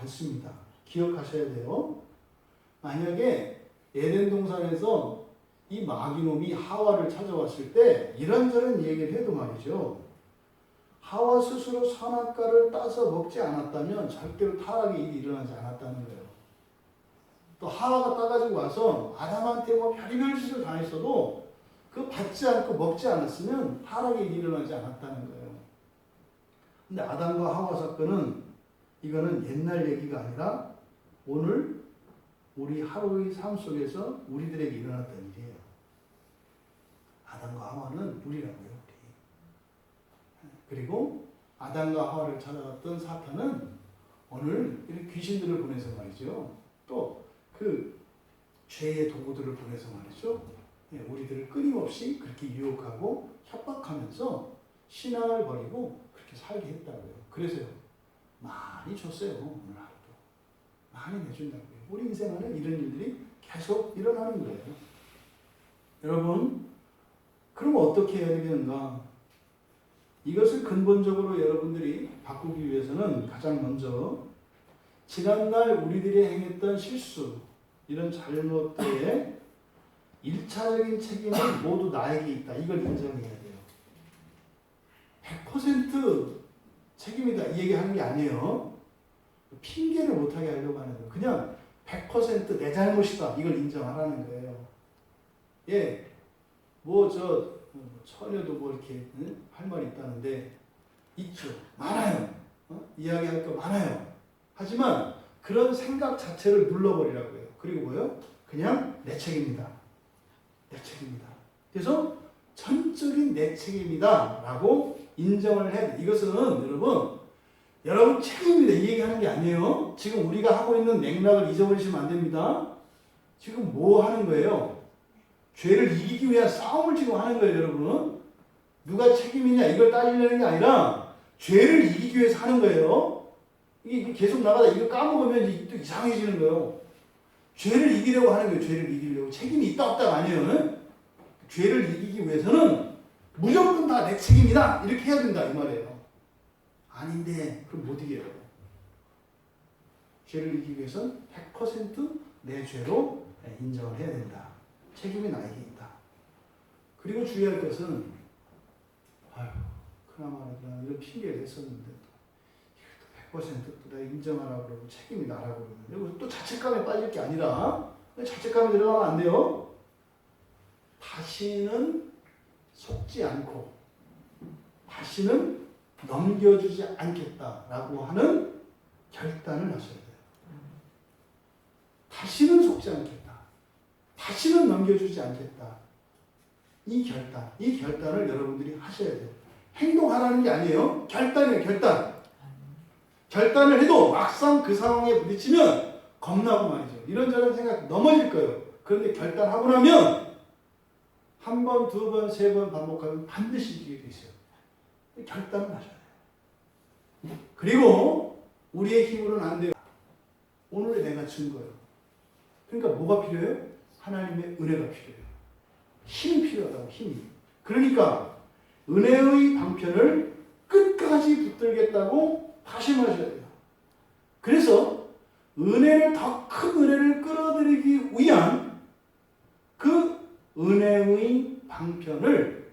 않습니다. 기억하셔야 돼요. 만약에 에덴 동산에서 이 마귀놈이 하와를 찾아왔을 때 이런저런 얘기를 해도 말이죠. 하와 스스로 선악과를 따서 먹지 않았다면 절대로 타락의 일이 일어나지 않았다는 거예요. 또 하와가 따가지고 와서 아담한테 뭐 별의별 짓을 당했어도 그 받지 않고 먹지 않았으면 타락의 일이 일어나지 않았다는 거예요. 근데 아담과 하와 사건은 이거는 옛날 얘기가 아니라 오늘 우리 하루의 삶 속에서 우리들에게 일어났던 일이에요. 아담과 하와는 우리라고요. 우리. 그리고 아담과 하와를 찾아갔던 사탄은 오늘 이런 귀신들을 보내서 말이죠. 또 그 죄의 도구들을 보내서 말이죠. 우리들을 끊임없이 그렇게 유혹하고 협박하면서 신앙을 버리고 그렇게 살게 했다고요. 그래서요. 많이 줬어요. 오늘 하루도. 많이 내준다고요. 우리 인생 안에 이런 일들이 계속 일어나는 거예요. 여러분, 그럼 어떻게 해야 되겠는가? 이것을 근본적으로 여러분들이 바꾸기 위해서는 가장 먼저 지난날 우리들이 행했던 실수, 이런 잘못들의 1차적인 책임은 모두 나에게 있다. 이걸 인정해야 돼요. 100% 책임이다. 이 얘기하는 게 아니에요. 핑계를 못하게 하려고 하는 거예요. 그냥 100% 내 잘못이다. 이걸 인정하라는 거예요. 예, 처녀도 뭐 이렇게 할 말이 있다는데 있죠. 많아요. 이야기할 거 많아요. 하지만 그런 생각 자체를 눌러버리라고요. 그리고 뭐요? 그냥 내 책임이다. 내 책임이다. 그래서 전적인 내 책임이다 라고 인정을 해야 돼. 이것은 여러분 책임입니다. 이 얘기하는 게 아니에요. 지금 우리가 하고 있는 맥락을 잊어버리시면 안 됩니다. 지금 뭐 하는 거예요? 죄를 이기기 위한 싸움을 지금 하는 거예요, 여러분. 누가 책임이냐 이걸 따지려는 게 아니라 죄를 이기기 위해서 하는 거예요. 이게 계속 나가다 이거 까먹으면 또 이상해지는 거예요. 죄를 이기려고 하는 거예요. 죄를 이기려고. 책임이 있다 없다가 아니에요. 죄를 이기기 위해서는 무조건 다 내 책임이다. 이렇게 해야 된다 이 말이에요. 아닌데 그럼 못 이겨요. 죄를 이기기 위해서는 100% 내 죄로 인정을 해야 된다. 책임이 나에게 있다. 그리고 주의할 것은 그나마 이런 핑계를 했었는데 100% 내가 인정하라고 그러고 책임이 나라고 그러는데 또 자책감에 빠질 게 아니라 자책감에 들어가면 안 돼요. 다시는 속지 않고 다시는 넘겨주지 않겠다라고 하는 결단을 하셔야 돼요. 다시는 속지 않겠다. 다시는 넘겨주지 않겠다. 이 결단을 여러분들이 하셔야 돼요. 행동하라는 게 아니에요. 결단이에요. 결단을 해도 막상 그 상황에 부딪히면 겁나고 말이죠. 이런저런 생각 넘어질 거예요. 그런데 결단하고 나면 한 번, 두 번, 세 번 반복하면 반드시 이기게 돼 있어요. 결단을 하셔야 돼요. 그리고 우리의 힘으로는 안 돼요. 오늘의 내가 증거예요. 그러니까 뭐가 필요해요? 하나님의 은혜가 필요해요. 힘이 필요하다고, 힘이. 그러니까 은혜의 방편을 끝까지 붙들겠다고 다시 말하셔야 돼요. 그래서 더 큰 은혜를 끌어들이기 위한 그 은혜의 방편을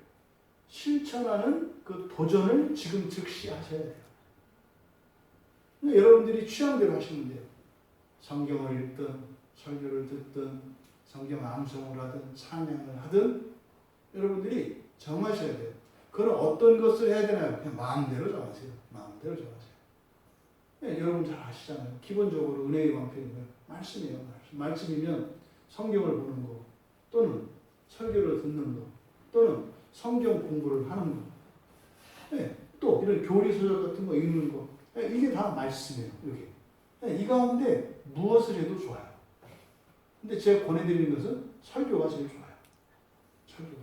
실천하는 그 도전을 지금 즉시 하셔야 돼요. 여러분들이 취향대로 하시면 돼요. 성경을 읽든 설교를 듣든 성경 암송을 하든 찬양을 하든 여러분들이 정하셔야 돼요. 그건 어떤 것을 해야 되나요? 그냥 마음대로 정하세요. 마음대로 정하세요. 네, 여러분 잘 아시잖아요. 기본적으로 은혜의 방편이면 말씀이에요. 말씀이면 성경을 보는 거 또는 설교를 듣는 거 또는 성경 공부를 하는 거 네, 또 이런 교리서적 같은 거 읽는 거 네, 이게 다 말씀이에요. 여기. 네, 이 가운데 무엇을 해도 좋아요. 근데 제가 권해드리는 것은 설교가 제일 좋아요. 설교가.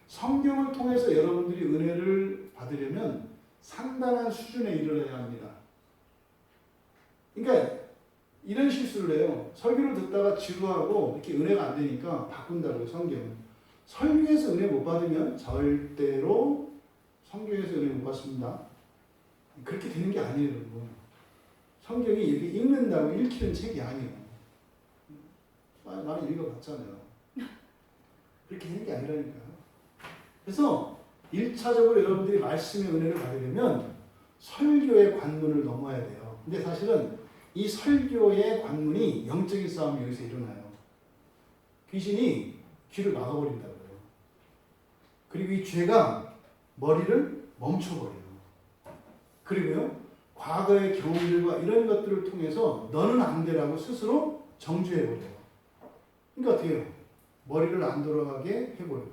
성경을 통해서 여러분들이 은혜를 받으려면 상당한 수준에 이르러야 합니다. 그러니까 이런 실수를 해요. 설교를 듣다가 지루하고 이렇게 은혜가 안 되니까 바꾼다고요. 성경은. 설교에서 은혜 못 받으면 절대로 성경에서 은혜 못 받습니다. 그렇게 되는 게 아니에요. 여러분. 성경이 이렇게 읽는다고 읽히는 책이 아니에요. 많이 읽어봤잖아요. 그렇게 되는 게 아니라니까요. 그래서 1차적으로 여러분들이 말씀의 은혜를 받으려면 설교의 관문을 넘어야 돼요. 근데 사실은 이 설교의 관문이 영적인 싸움이 여기서 일어나요. 귀신이 귀를 막아버린다고요. 그리고 이 죄가 머리를 멈춰버려요. 그리고요, 과거의 경험들과 이런 것들을 통해서 너는 안 되라고 스스로 정죄해버려요. 그러니까 어떻게 해요? 머리를 안 돌아가게 해버려요.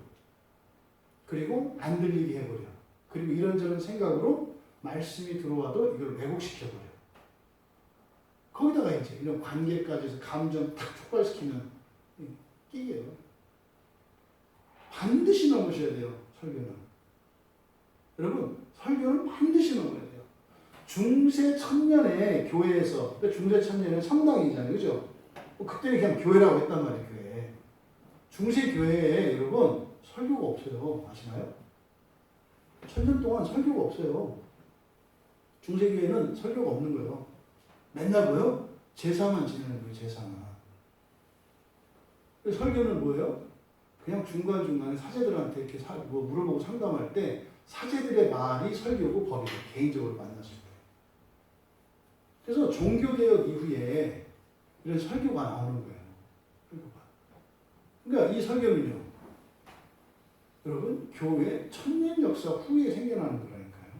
그리고 안 들리게 해버려요. 그리고 이런저런 생각으로 말씀이 들어와도 이걸 왜곡시켜버려요. 거기다가 이제 이런 관계까지 해서 감정 탁 촉발시키는 끼게요. 반드시 넘으셔야 돼요, 설교는. 여러분, 설교는 반드시 넘어야 돼요. 중세 천년에 교회에서, 중세 천년에 성당이잖아요, 그죠? 그때는 그냥 교회라고 했단 말이에요, 교회. 중세 교회에 여러분, 설교가 없어요. 아시나요? 천년 동안 설교가 없어요. 중세 교회는 설교가 없는 거예요. 맨날 뭐예요? 제사만 지내는 거예요, 제사만. 설교는 뭐예요? 그냥 중간중간에 사제들한테 이렇게 물어보고 상담할 때 사제들의 말이 설교고 법이고 개인적으로 만났을 때. 그래서 종교개혁 이후에 이런 설교가 나오는 거예요. 설교가. 그러니까 이 설교는요, 여러분, 교회 천년 역사 후에 생겨나는 거라니까요.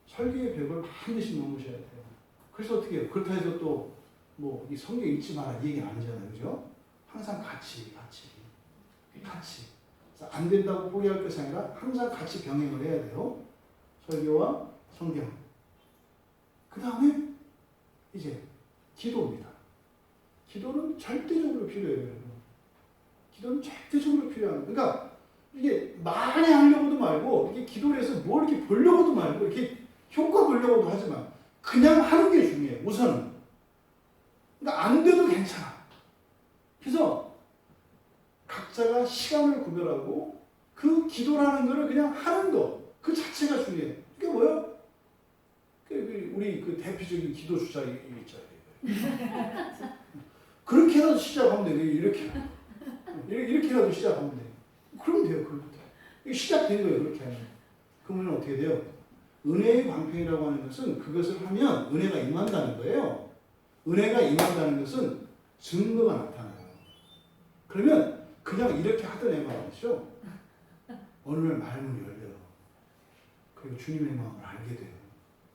설교의 벽을 반드시 넘으셔야 돼요. 그래서 어떻게 해요? 그렇다 해서 또 이 성경 읽지 마라 이 얘기는 아니잖아요. 그죠? 항상 같이. 안 된다고 포기할 것이 아니라 항상 같이 병행을 해야 돼요. 설교와 성경. 그 다음에 이제 기도입니다. 기도는 절대적으로 필요해요, 여러분. 기도는 절대적으로 필요한 거예요. 그러니까 이게 많이 하려고도 말고 이게 기도를 해서 뭘 이렇게 보려고도 말고 이렇게 효과 보려고도 하지만 그냥 하는 게 중요해요. 우선은. 그러니까 안 돼도 괜찮아. 그래서 각자가 시간을 구별하고 그 기도라는 거를 그냥 하는 거, 그 자체가 중요해요. 그게 뭐예요? 우리 그 대표적인 기도 주자 있잖아요. 그렇게라도 시작하면 돼요. 이렇게라도 시작하면 돼요. 그러면 돼요. 그렇게. 이게 시작된 거예요. 그렇게 하면. 그러면 어떻게 돼요? 은혜의 방편이라고 하는 것은 그것을 하면 은혜가 임한다는 거예요. 은혜가 임한다는 것은 증거가 나타나요. 그러면 그냥 이렇게 하던 애가 말이죠. 어느 날 말문이 열려요. 그리고 주님의 마음을 알게 돼요.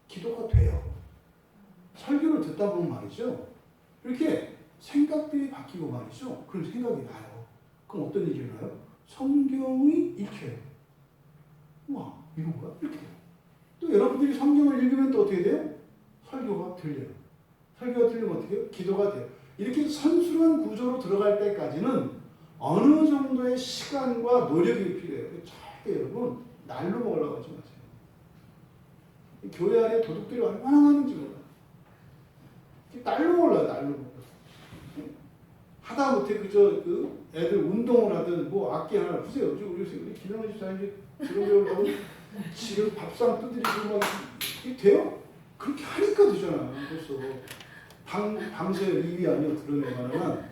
기도가 돼요. 설교를 듣다 보면 말이죠. 이렇게 생각들이 바뀌고 말이죠. 그런 생각이 나요. 그럼 어떤 일이 일어나요? 성경이 익혀요. 우와, 이거 뭐야? 이렇게 돼요. 또 여러분들이 성경을 읽으면 또 어떻게 돼요? 설교가 들려요. 설교가 들리면 어떻게 해요? 기도가 돼요. 이렇게 선순환 구조로 들어갈 때까지는 어느 정도의 시간과 노력이 필요해요. 절대 여러분 날로 먹으려고 하지 마세요. 교회 안에 도둑들이 얼마나 많은지 몰라요. 날로 먹으려고 날로 먹으려고. 하다못해 그 애들 운동을 하든 악기 하나 보세요. 우리 김영훈 집사님이 그런 배우려고 지금 밥상 두드리고 이게 돼요? 그렇게 하니까 되잖아. 벌써 밤새 입이 아니요 드러내가는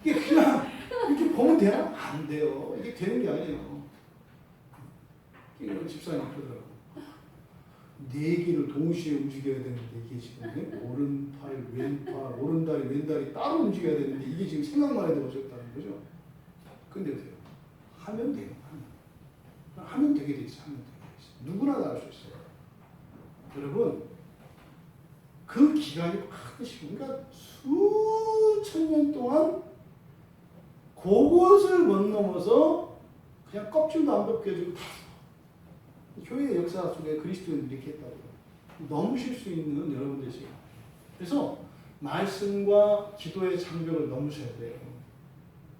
이게 그냥 이렇게 보면 되나? 안 돼요. 이게 되는 게 아니에요. 김영훈 집사님 그러더라고. 네 개를 동시에 움직여야 되는데 이게 지금 오른팔, 왼팔, 오른다리, 왼다리 따로 움직여야 되는데 이게 지금 생각만 해도 어렵다는 거죠. 근데 돼요. 하면 돼요. 하면 되게 돼 있어요. 하면 되게 돼 있어요. 누구나 다 할 수 있어요. 여러분, 그 기간이 반드시 그러니까 수천 년 동안 그것을 못 넘어서 그냥 껍질도 안 벗겨지고 다 교회의 역사 속에 그리스도인들이 이렇게 했다고요. 넘으실 수 있는 여러분들이 그래서 말씀과 기도의 장벽을 넘으셔야 돼요.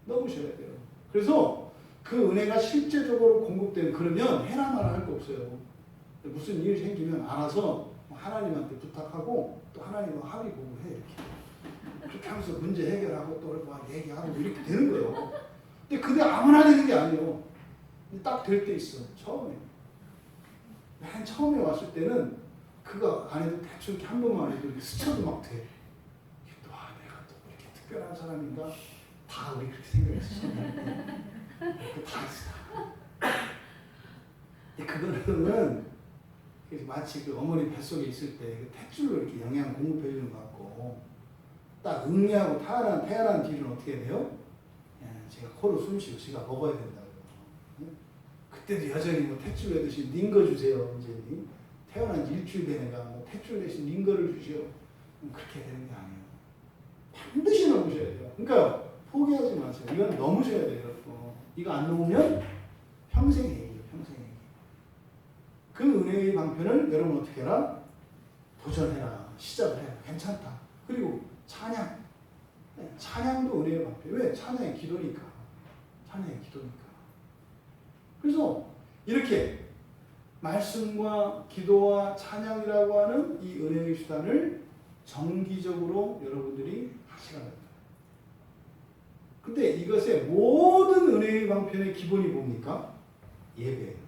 넘으셔야 돼요. 그래서 그 은혜가 실제적으로 공급되는 그러면 해라마라 할 거 없어요. 무슨 일이 생기면 알아서 하나님한테 부탁하고 또 하나님과 합의 보고 해 이렇게. 그렇게 하면서 문제 해결하고 또 얘기하고 이렇게 되는 거예요. 근데 아무나 되는 게 아니에요. 딱 될 때 있어. 처음에. 맨 처음에 왔을 때는 그거 안 해도 대충 이렇게 한 번만 해도 이렇게 스쳐도 막 돼. 내가 또 이렇게 특별한 사람인가? 다 우리 그렇게 생각했어. 다 했어. 근데 그거는 그래서 마치 그 어머니 뱃속에 있을 때 그 탯줄로 이렇게 영양 공급해 주는 것 같고, 딱 응애하고 태어난 뒤는 어떻게 돼요? 제가 코로 숨 쉬고 제가 먹어야 된다고요. 그때도 여전히 뭐 탯줄 내듯이 링거 주세요. 이제 태어난 지 일주일 된 애가 뭐 탯줄 대신 링거를 주시오. 그렇게 되는 게 아니에요. 반드시 넣으셔야 돼요. 그러니까 포기하지 마세요. 이건 넣으셔야 돼요. 이거 안 넣으면 평생 얘기예요. 평생 얘기. 그 은혜의 방편을 여러분 어떻게 해라? 도전해라. 시작을 해라. 괜찮다. 그리고 찬양. 찬양도 은혜의 방편. 왜? 찬양이 기도니까. 찬양이 기도니까. 그래서 이렇게 말씀과 기도와 찬양이라고 하는 이 은혜의 수단을 정기적으로 여러분들이 하시라는 거예요. 근데 이것의 모든 은혜의 방편의 기본이 뭡니까? 예배예요.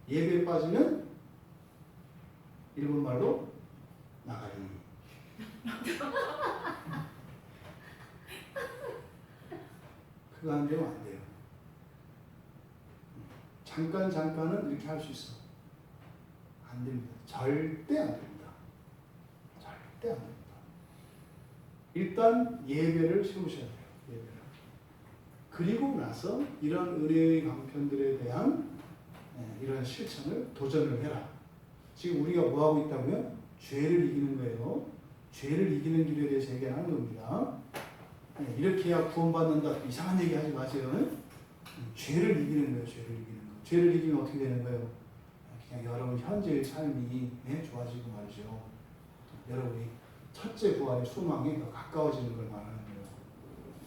예배에 빠지면 일본말로 나가리. 그거 안 되면 안 돼요. 잠깐은 이렇게 할 수 있어. 안 됩니다. 절대 안 됩니다. 절대 안 됩니다. 일단 예배를 세우셔야 돼요. 예배를. 그리고 나서 이런 은혜의 방편들에 대한 이런 실천을 도전을 해라. 지금 우리가 뭐 하고 있다고요? 죄를 이기는 거예요. 죄를 이기는 길에 대해서 얘기하는 겁니다. 이렇게 해야 구원받는다. 이상한 얘기 하지 마세요. 죄를 이기는 거예요. 죄를 이기는 거. 죄를 이기면 어떻게 되는 거예요? 그냥 여러분 현재의 삶이 좋아지고 말이죠. 여러분이 첫째 부활의 소망에 더 가까워지는 걸 말하는 거예요.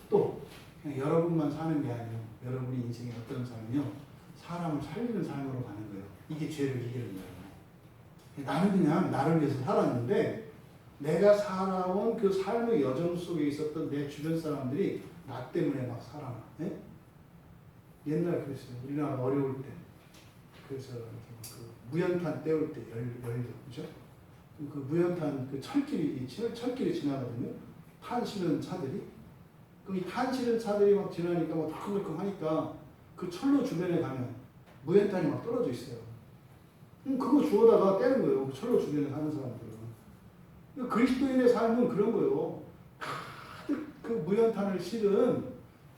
또 그냥 여러분만 사는 게 아니에요. 여러분의 인생의 어떤 삶이요? 사람을 살리는 삶으로 가는 거예요. 이게 죄를 이기는 거예요. 나는 그냥 나를 위해서 살았는데 내가 살아온 그 삶의 여정 속에 있었던 내 주변 사람들이 나 때문에 막 살아나. 네? 옛날 그랬어요. 우리나라 어려울 때. 그래서 그 무연탄 때울 때 열도 그죠? 그 무연탄 그 철길이 지나거든요. 탄 실은 차들이. 그럼 이 탄 실은 차들이 막 지나니까 막 덜컹덜컹 하니까 그 철로 주변에 가면 무연탄이 막 떨어져 있어요. 그거 주워다가 떼는 거예요. 그 철로 주변에 사는 사람들은. 그리스도인의 삶은 그런 거예요. 가득 그 무연탄을 실은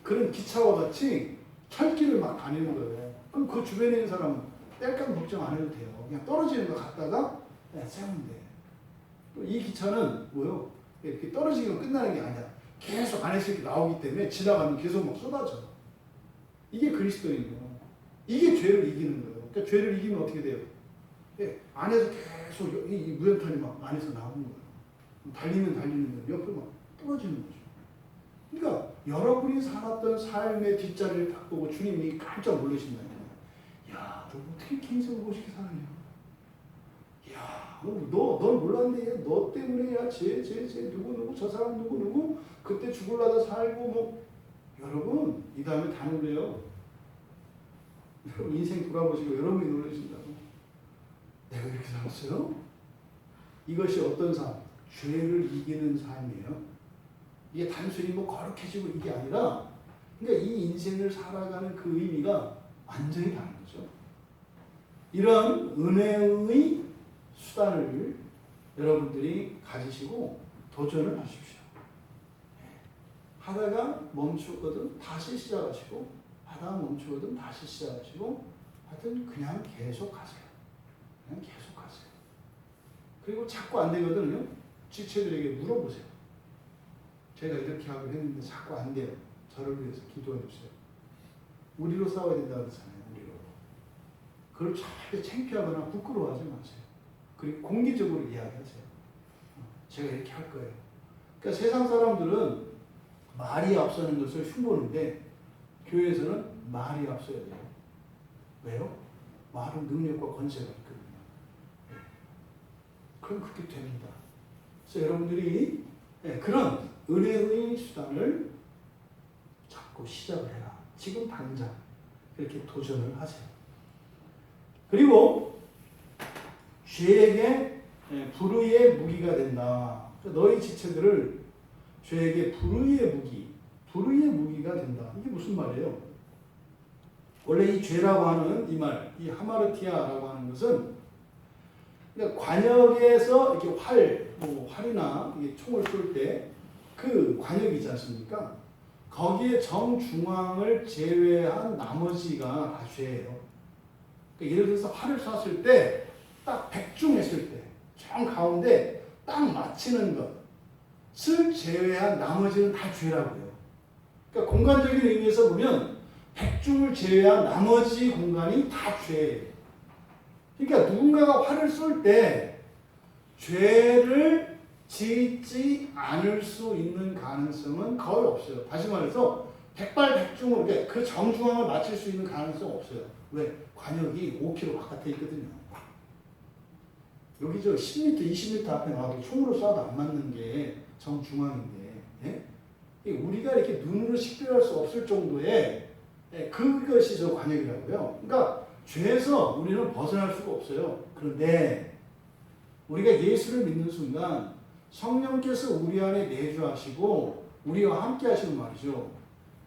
그런 기차와 같이 철길을 막 다니는 거예요. 그럼 그 주변에 있는 사람은 뗄감 걱정 안 해도 돼요. 그냥 떨어지는 거 갖다가 세우면 돼. 이 기차는 뭐요? 이렇게 떨어지기만 끝나는 게 아니야. 계속 안에서 이렇게 나오기 때문에 지나가면 계속 막 쏟아져. 이게 그리스도인이에요. 이게 죄를 이기는 거예요. 그러니까 죄를 이기면 어떻게 돼요? 안에서 계속 이 무연탄이 막 안에서 나오는 거예요. 달리면 달리는 거예요. 옆으로 막 떨어지는 거죠. 그러니까 여러분이 살았던 삶의 뒷자리를 딱 보고 주님이 깜짝 놀라신다는 거예요. 야, 너 어떻게 이렇게 인생을 멋있게 사느냐? 야, 넌 몰랐네. 너 때문에 야, 쟤 누구 저 사람 누구 그때 죽을라다 살고 뭐 여러분 이 다음에 다 놀래요. 여러분 인생 돌아보시고 여러분이 놀라신다고. 내가 이렇게 살았어요? 이것이 어떤 삶? 죄를 이기는 삶이에요. 이게 단순히 뭐 거룩해지고 이게 아니라, 그러니까 이 인생을 살아가는 그 의미가 완전히 다른 거죠. 이런 은혜의 수단을 여러분들이 가지시고 도전을 하십시오. 하다가 멈추거든 다시 시작하시고, 하다가 멈추거든 다시 시작하시고, 하여튼 그냥 계속 하세요. 그냥 계속 하세요. 그리고 자꾸 안 되거든요. 지체들에게 물어보세요. 제가 이렇게 하고 했는데 자꾸 안 돼요. 저를 위해서 기도해 주세요. 우리로 싸워야 된다고 그러잖아요. 우리로. 그걸 절대 창피하거나 부끄러워하지 마세요. 그리고 공개적으로 이야기하세요. 제가 이렇게 할 거예요. 그러니까 세상 사람들은 말이 앞서는 것을 흉보는데 교회에서는 말이 앞서야 돼요. 왜요? 말은 능력과 권세가 있거든요. 그럼 그렇게 됩니다. 그래서 여러분들이 그런 은혜의 수단을 자꾸 시작을 해라. 지금 당장 이렇게 도전을 하세요. 그리고 죄에게 불의의 무기가 된다. 너희 지체들을 죄에게 불의의 무기가 된다. 이게 무슨 말이에요? 원래 이 죄라고 하는 이 말, 이 하마르티아라고 하는 것은 그러니까 관역에서 이렇게 활이나 이게 총을 쏠 때 그 관역이 있지 않습니까? 거기에 정중앙을 제외한 나머지가 다 죄예요. 그러니까 예를 들어서 활을 쐈을 때 딱 백중했을 때 정 가운데 딱 맞히는 것을 제외한 나머지는 다 죄라고요. 그러니까 공간적인 의미에서 보면 백중을 제외한 나머지 공간이 다 죄예요. 그러니까 누군가가 활을 쏠 때 죄를 짓지 않을 수 있는 가능성은 거의 없어요. 다시 말해서 백발백중으로 그 정중앙을 맞출 수 있는 가능성 없어요. 왜? 관역이 5km 바깥에 있거든요. 여기 저 10m, 20m 앞에 나와도 총으로 쏴도 안 맞는 게 정중앙인데, 예? 우리가 이렇게 눈으로 식별할 수 없을 정도의 그것이 저 관역이라고요. 그러니까 죄에서 우리는 벗어날 수가 없어요. 그런데 우리가 예수를 믿는 순간 성령께서 우리 안에 내주하시고 우리와 함께 하시는 말이죠.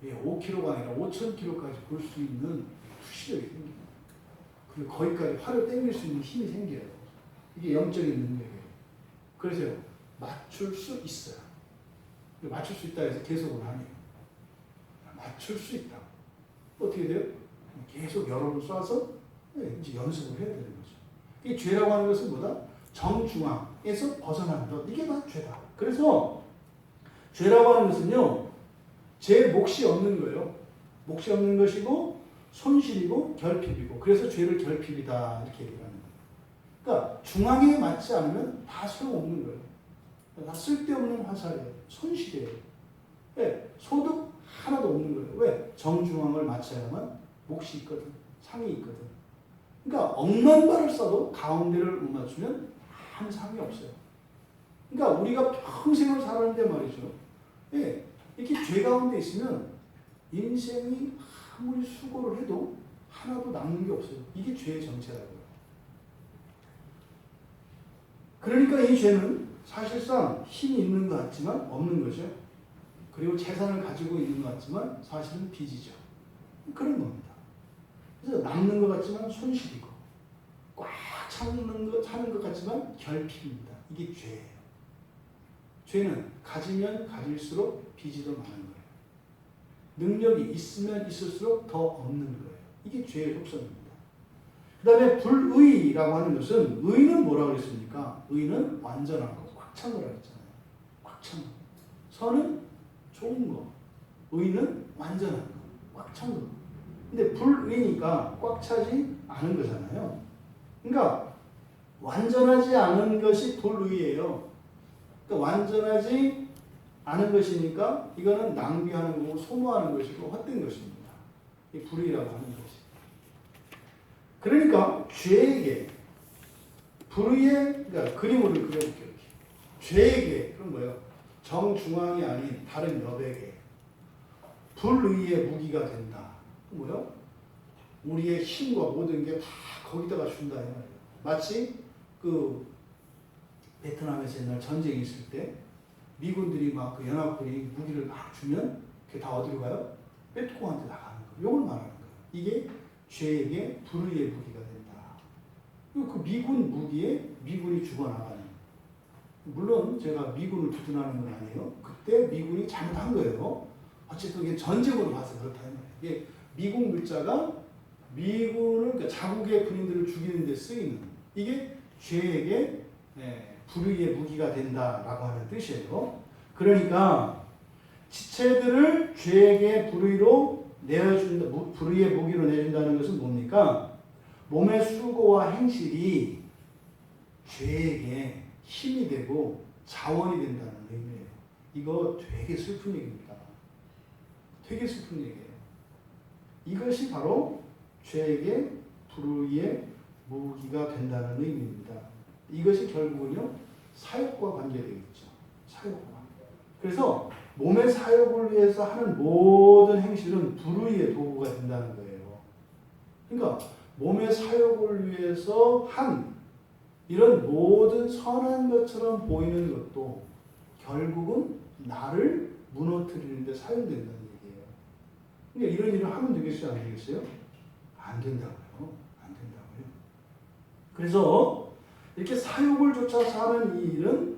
5km가 아니라 5,000km까지 볼 수 있는 투시력이 생깁니다. 그리고 거기까지 활을 땡길 수 있는 힘이 생겨요. 이게 영적인 능력이에요. 그래서 맞출 수 있어요. 맞출 수 있다 해서 계속은 아니에요. 맞출 수 있다. 어떻게 돼요? 계속 여러 번 쏴서 이제 연습을 해야 되는 거죠. 이 죄라고 하는 것은 뭐다? 정중앙에서 벗어나는 것. 이게 다 죄다. 그래서 죄라고 하는 것은요, 제 몫이 없는 거예요. 몫이 없는 것이고 손실이고 결핍이고, 그래서 죄를 결핍이다 이렇게 얘기하는 거예요. 그러니까 중앙에 맞지 않으면 다 소용없는 거예요. 다 쓸데없는 화살이에요. 손실이에요. 네, 소득 하나도 없는 거예요. 왜? 정중앙을 맞춰야만 몫이 있거든. 상이 있거든. 그러니까 억만 발을 쏴도 가운데를 못 맞추면 아무 상이 없어요. 그러니까 우리가 평생을 살았는데 말이죠. 예, 이렇게 죄 가운데 있으면 인생이 아무리 수고를 해도 하나도 남는 게 없어요. 이게 죄의 정체라고요. 그러니까 이 죄는 사실상 힘이 있는 것 같지만 없는 거죠. 그리고 재산을 가지고 있는 것 같지만 사실은 빚이죠. 그런 겁니다. 그래서 남는 것 같지만 손실이고 꽉 차는 것 같지만 결핍입니다. 이게 죄예요. 죄는 가지면 가질수록 빚이 더 많은 거예요. 능력이 있으면 있을수록 더 없는 거예요. 이게 죄의 속성입니다. 그 다음에 불의라고 하는 것은, 의는 뭐라고 그랬습니까? 의는 완전한 거, 꽉 찬 거라고 했잖아요. 꽉 찬 거. 선은 좋은 거. 의는 완전한 거, 꽉 찬 거. 근데 불의니까 꽉 차지 않은 거잖아요. 그러니까 완전하지 않은 것이 불의예요. 그러니까 완전하지 않은 것이니까 이거는 낭비하는 거고 소모하는 것이고 헛된 것입니다. 이 불의라고 하는 것이. 그러니까 죄에게 불의의, 그러니까 그림을 그려볼게요. 이렇게. 죄에게, 그럼 뭐예요? 정중앙이 아닌 다른 여백에 불의의 무기가 된다. 뭐요? 우리의 힘과 모든 게 다 거기다가 준다 이 말이에요. 마치 그 베트남에서 옛날 전쟁이 있을 때 미군들이 막 그 연합군이 무기를 막 주면 그게 다 어디로 가요? 빼뚜콩한테 나가는 거예요. 이걸 말하는 거예요. 이게 죄에게 불의의 무기가 된다. 그리고 그 미군 무기에 미군이 죽어나가는. 물론 제가 미군을 두둔하는 건 아니에요. 그때 미군이 잘못한 거예요. 어쨌든 이게 전쟁으로 봐서 그렇다 이 말이에요. 이게 미군 글자가 미군을, 그러니까 자국의 군인들을 죽이는 데 쓰이는, 이게 죄에게 불의의 무기가 된다라고 하는 뜻이에요. 그러니까 지체들을 죄에게 불의로 내어준다, 불의의 무기로 내준다는 것은 뭡니까? 몸의 수고와 행실이 죄에게 힘이 되고 자원이 된다는 의미예요. 이거 되게 슬픈 얘기입니다. 되게 슬픈 얘기예요. 이것이 바로 죄에게 불의의 무기가 된다는 의미입니다. 이것이 결국은요, 사역과 관계되어 있죠. 사역과. 그래서 몸의 사역을 위해서 하는 모든 행실은 불의의 도구가 된다는 거예요. 그러니까 몸의 사역을 위해서 한 이런 모든 선한 것처럼 보이는 것도 결국은 나를 무너뜨리는 데 사용된다는 얘기예요. 그러니까 이런 일을 하면 되겠어요? 안 되겠어요? 안 된다고요. 안 된다고요. 그래서 이렇게 사욕을 쫓아서 하는 이 일은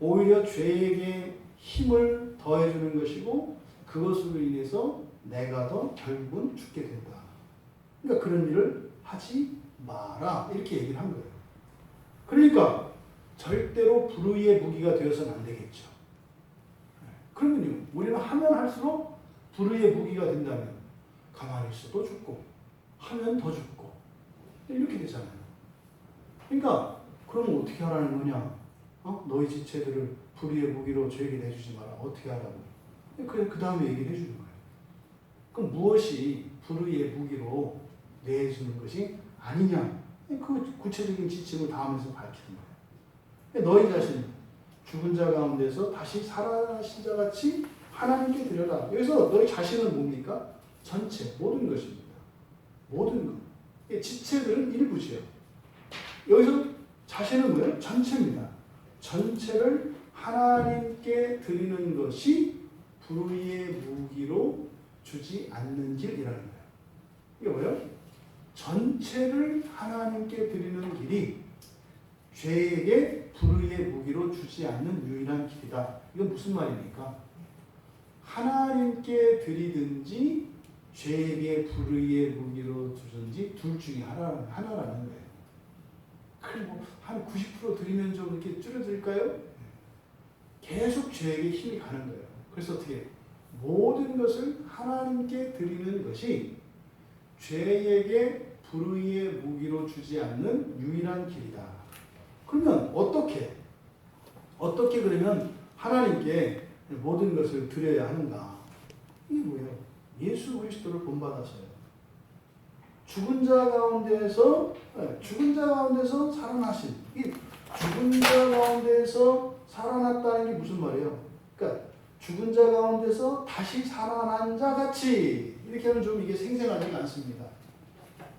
오히려 죄에게 힘을 더해주는 것이고 그것으로 인해서 내가 더 결국은 죽게 된다. 그러니까 그런 일을 하지 마라 이렇게 얘기를 한 거예요. 그러니까 절대로 불의의 무기가 되어서는 안 되겠죠. 그러면요, 우리는 하면 할수록 불의의 무기가 된다면 가만히 있어도 죽고 하면 더 죽고 이렇게 되잖아요. 그러니까 그럼 어떻게 하라는 거냐? 너희 지체들을 불의의 무기로 죄에게 내주지 마라. 어떻게 하라고? 그 다음에 얘기를 해주는 거예요. 그럼 무엇이 불의의 무기로 내주는 것이 아니냐? 그 구체적인 지침을 다음에서 밝히는 거예요. 너희 자신 죽은 자 가운데서 다시 살아나신 자 같이 하나님께 드려라. 여기서 너희 자신은 뭡니까? 전체, 모든 것입니다. 모든 것. 지체들은 일부지요. 여기서 자신은 뭐예요? 전체입니다. 전체를 하나님께 드리는 것이 불의의 무기로 주지 않는 길이라는 거예요. 이게 뭐예요? 전체를 하나님께 드리는 길이 죄에게 불의의 무기로 주지 않는 유일한 길이다. 이건 무슨 말입니까? 하나님께 드리든지 죄에게 불의의 무기로 주든지 둘 중에 하나라는 거예요. 그리고 한 90% 드리면 좀 이렇게 줄여드릴까요? 계속 죄에게 힘이 가는 거예요. 그래서 어떻게 모든 것을 하나님께 드리는 것이 죄에게 불의의 무기로 주지 않는 유일한 길이다. 그러면 어떻게 그러면 하나님께 모든 것을 드려야 하는가? 이게 뭐예요? 예수 그리스도를 본받아서요. 죽은 자 가운데서 살아나신, 이 죽은 자 가운데서 살아났다는 게 무슨 말이에요? 그러니까 죽은 자 가운데서 다시 살아난 자 같이 이렇게 하면 좀 이게 생생하지가 않습니다.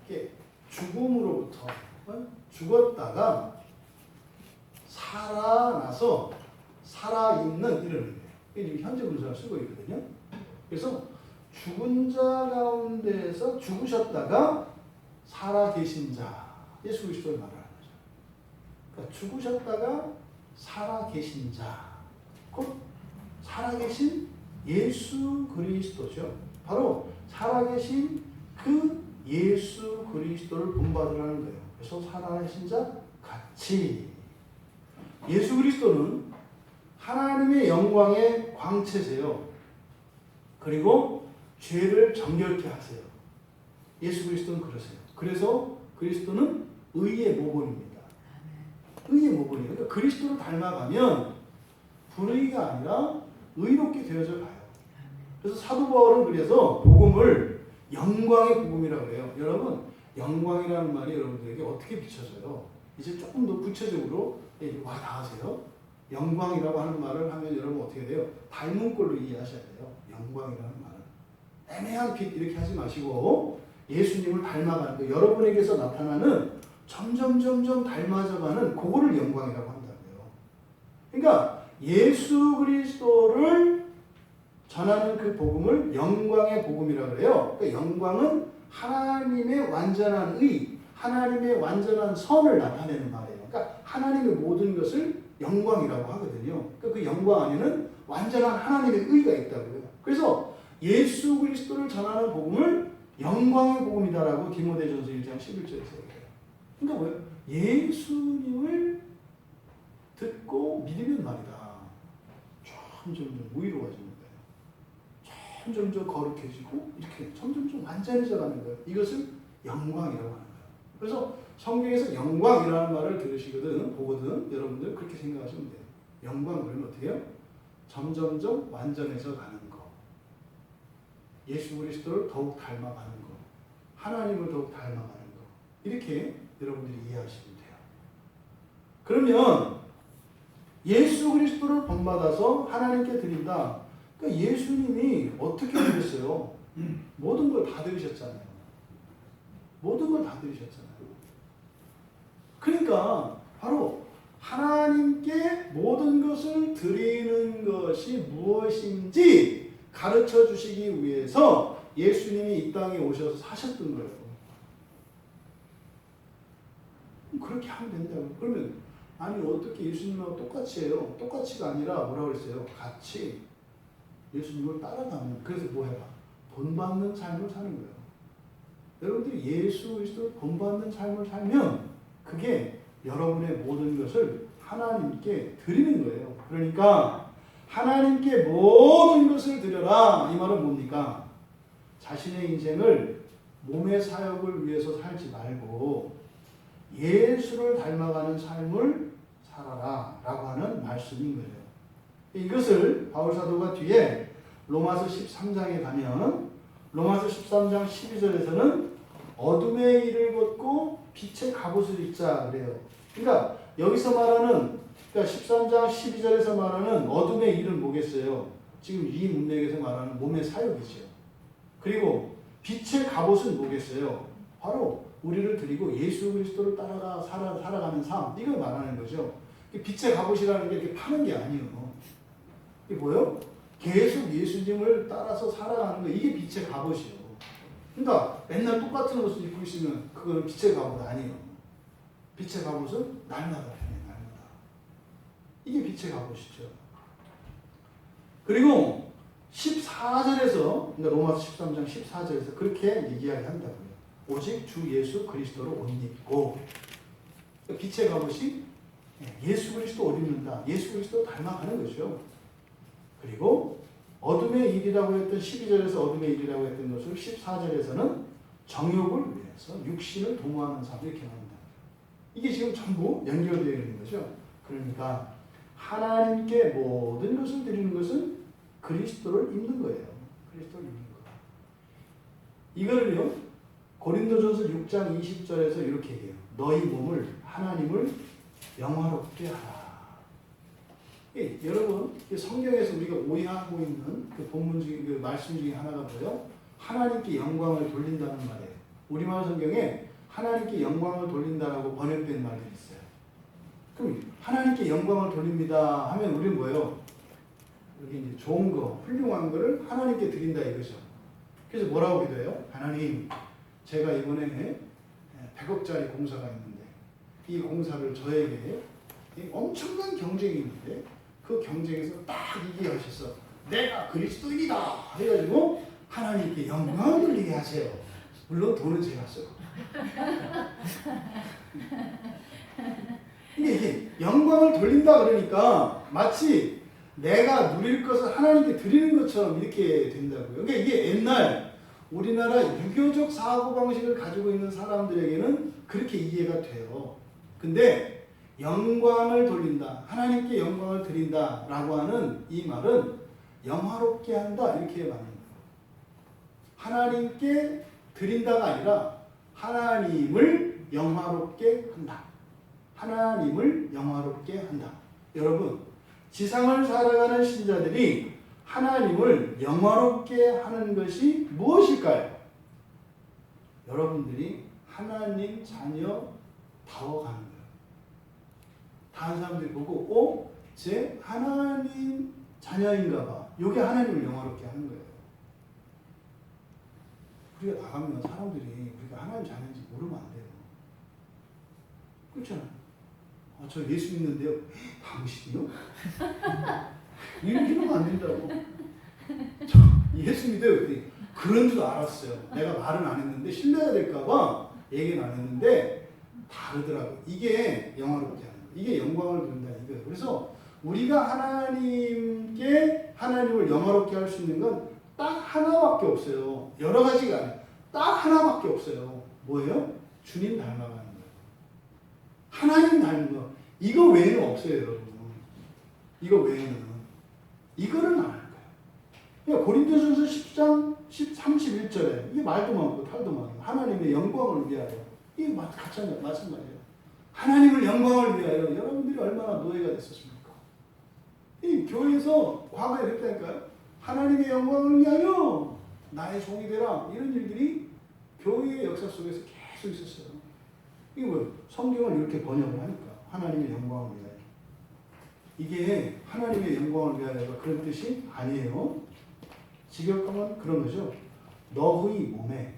이게 죽음으로부터 죽었다가 살아나서 살아있는 이런 의미예요. 이게 현재 분사를 쓰고 있거든요. 그래서 죽은 자 가운데서 죽으셨다가 살아계신 자, 예수 그리스도를 말하는 거죠. 그러니까 죽으셨다가 살아계신 자, 곧 살아계신 예수 그리스도죠. 바로 살아계신 그 예수 그리스도를 본받으라는 거예요. 그래서 살아계신 자 같이. 예수 그리스도는 하나님의 영광의 광채세요. 그리고 죄를 정결케 하세요. 예수 그리스도는 그러세요. 그래서 그리스도는 의의 모본입니다. 의의 모본이에요. 그러니까 그리스도를 닮아가면 불의가 아니라 의롭게 되어져 가요. 그래서 사도 바울은 그래서 복음을 영광의 복음이라고 해요. 여러분, 영광이라는 말이 여러분들에게 어떻게 비춰져요? 이제 조금 더 구체적으로 와 닿으세요. 영광이라고 하는 말을 하면 여러분 어떻게 돼요? 닮은 꼴로 이해하셔야 돼요. 영광이라는 말은 애매한 빛 이렇게 하지 마시고 예수님을 닮아가는 거, 여러분에게서 나타나는 점점 닮아져가는 그거를 영광이라고 한다고요. 그러니까 예수 그리스도를 전하는 그 복음을 영광의 복음이라고 해요. 그러니까 영광은 하나님의 완전한 의, 하나님의 완전한 선을 나타내는 말이에요. 그러니까 하나님의 모든 것을 영광이라고 하거든요. 그러니까 그 영광 안에는 완전한 하나님의 의가 있다고요. 그래서 예수 그리스도를 전하는 복음을 영광의 복음이다라고 디모데전서 1장 11절에서 얘기해요. 그러니까 뭐예요? 예수님을 듣고 믿으면 말이다. 점점 의로워지는 거예요. 점점 거룩해지고 이렇게 점점 완전해져 가는 거예요. 이것을 영광이라고 하는 거예요. 그래서 성경에서 영광이라는 말을 들으시거든, 보거든, 여러분들 그렇게 생각하시면 돼요. 영광 그러면 어떻게 해요? 점점 완전해져 가는 거. 예수 그리스도를 더욱 닮아가는 거. 하나님을 더욱 닮아가는 거. 이렇게 여러분들이 이해하시면 돼요. 그러면 예수 그리스도를 본받아서 하나님께 드린다. 그러니까 예수님이 어떻게 드렸어요? 모든 걸 다 드리셨잖아요. 모든 걸 다 드리셨잖아요. 그러니까 바로 하나님께 모든 것을 드리는 것이 무엇인지 가르쳐 주시기 위해서 예수님이 이 땅에 오셔서 사셨던 거예요. 그렇게 하면 된다고. 그러면 아니 어떻게 예수님하고 똑같이 해요? 똑같이가 아니라 뭐라고 그랬어요? 같이 예수님을 따라가면. 그래서 뭐 해봐? 본받는 삶을 사는 거예요. 여러분들이 예수 그리스도를 본받는 삶을 살면 그게 여러분의 모든 것을 하나님께 드리는 거예요. 그러니까 하나님께 모든 것을 드려라. 이 말은 뭡니까? 자신의 인생을 몸의 사역을 위해서 살지 말고 예수를 닮아가는 삶을 살아라 라고 하는 말씀인 거예요. 이것을 바울사도가 뒤에 로마서 13장에 가면 로마서 13장 12절에서는 어둠의 일을 벗고 빛의 갑옷을 입자 그래요. 그러니까 여기서 말하는, 그러니까 13장 12절에서 말하는 어둠의 일은 뭐겠어요? 지금 이 문맥에서 말하는 몸의 사역이죠. 그리고 빛의 갑옷은 뭐겠어요? 바로 우리를 드리고 예수 그리스도를 따라가 살아가는 삶, 이걸 말하는 거죠. 빛의 갑옷이라는 게 이렇게 파는 게 아니에요. 이게 뭐예요? 계속 예수님을 따라서 살아가는 거, 이게 빛의 갑옷이에요. 그러니까 맨날 똑같은 옷을 입고 있으면 그거는 빛의 갑옷 아니에요. 빛의 갑옷은 날마다 변해, 날마다. 이게 빛의 갑옷이죠. 그리고 14절에서, 그러니까 로마서 13장 14절에서 그렇게 이야기한다고요. 오직 주 예수 그리스도를 옷 입고. 빛의 갑옷이 예수 그리스도 옷 입는다. 예수 그리스도 닮아가는 거죠. 그리고 어둠의 일이라고 했던 12절에서 어둠의 일이라고 했던 것을 14절에서는 정욕을 위해서 육신을 도모하는 삶, 이렇게 합니다. 이게 지금 전부 연결되어 있는 거죠. 그러니까 하나님께 모든 것을 드리는 것은 그리스도를 입는 거예요. 그리스도를 입는 거. 이거를요, 고린도전서 6장 20절에서 이렇게 얘기해요. 너희 몸을 하나님을 영화롭게 하라. 예, 여러분, 성경에서 우리가 오해하고 있는 그 본문 중에, 그 말씀 중에 하나가 뭐예요? 하나님께 영광을 돌린다는 말이에요. 우리말 성경에 하나님께 영광을 돌린다라고 번역된 말들이 있어요. 그럼 하나님께 영광을 돌립니다 하면 우리는 뭐예요? 여기 이제 좋은 거, 훌륭한 거를 하나님께 드린다 이거죠. 그래서 뭐라고 기도해요? 하나님, 제가 이번에 100억짜리 공사가 있는데 이 공사를 저에게 엄청난 경쟁이 있는데 그 경쟁에서 딱 이기게 하셔서 내가 그리스도인이다 해가지고 하나님께 영광을 돌리게 하세요. 물론 돈은 제가 쓰고. 이게 영광을 돌린다 그러니까 마치 내가 누릴 것을 하나님께 드리는 것처럼 이렇게 된다고요. 그러니까 이게 옛날 우리나라 유교적 사고방식을 가지고 있는 사람들에게는 그렇게 이해가 돼요. 근데 영광을 돌린다, 하나님께 영광을 드린다 라고 하는 이 말은 영화롭게 한다, 이렇게 말합니다. 하나님께 드린다가 아니라 하나님을 영화롭게 한다. 하나님을 영화롭게 한다. 여러분, 지상을 살아가는 신자들이 하나님을 영화롭게 하는 것이 무엇일까요? 여러분들이 하나님 자녀다워가는 거예요. 다른 사람들이 보고 쟤 하나님 자녀인가 봐. 이게 하나님을 영화롭게 하는 거예요. 우리가 나가면 사람들이 우리가 하나님 자녀인지 모르면 안 돼요. 그렇잖아요. 저 예수 믿는데요. 당신이요? 이렇게 하면 안 된다고. 저 예수 믿어요. 그런 줄 알았어요. 내가 말은 안 했는데 신뢰가 될까봐 얘기는 안 했는데 다르더라고. 이게 영화롭게 하는 거예요. 이게 영광을 드린다 이거예요. 그래서 우리가 하나님께 하나님을 영화롭게 할 수 있는 건 딱 하나밖에 없어요. 여러 가지가 아니에요. 딱 하나밖에 없어요. 뭐예요? 주님 닮아가는 거예요. 하나님 닮은 거. 이거 외에는 없어요, 여러분. 이거 외에는. 이거를 안 할 거예요. 그러니까 고린도전서 10장 31절에 이게 말도 많고 탈도 많고 하나님의 영광을 위하여. 이게 마찬가지예요. 하나님을 영광을 위하여. 여러분들이 얼마나 노예가 됐었습니까? 이 교회에서 과거에 그랬다니까요. 하나님의 영광을 위하여 나의 종이 되라. 이런 일들이 교회의 역사 속에서 계속 있었어요. 이게 뭐예요? 성경을 이렇게 번역을 하니까. 하나님의 영광을 위하여. 이게 하나님의 영광을 위하여가 그런 뜻이 아니에요. 직역하면 그런 거죠. 너희 몸에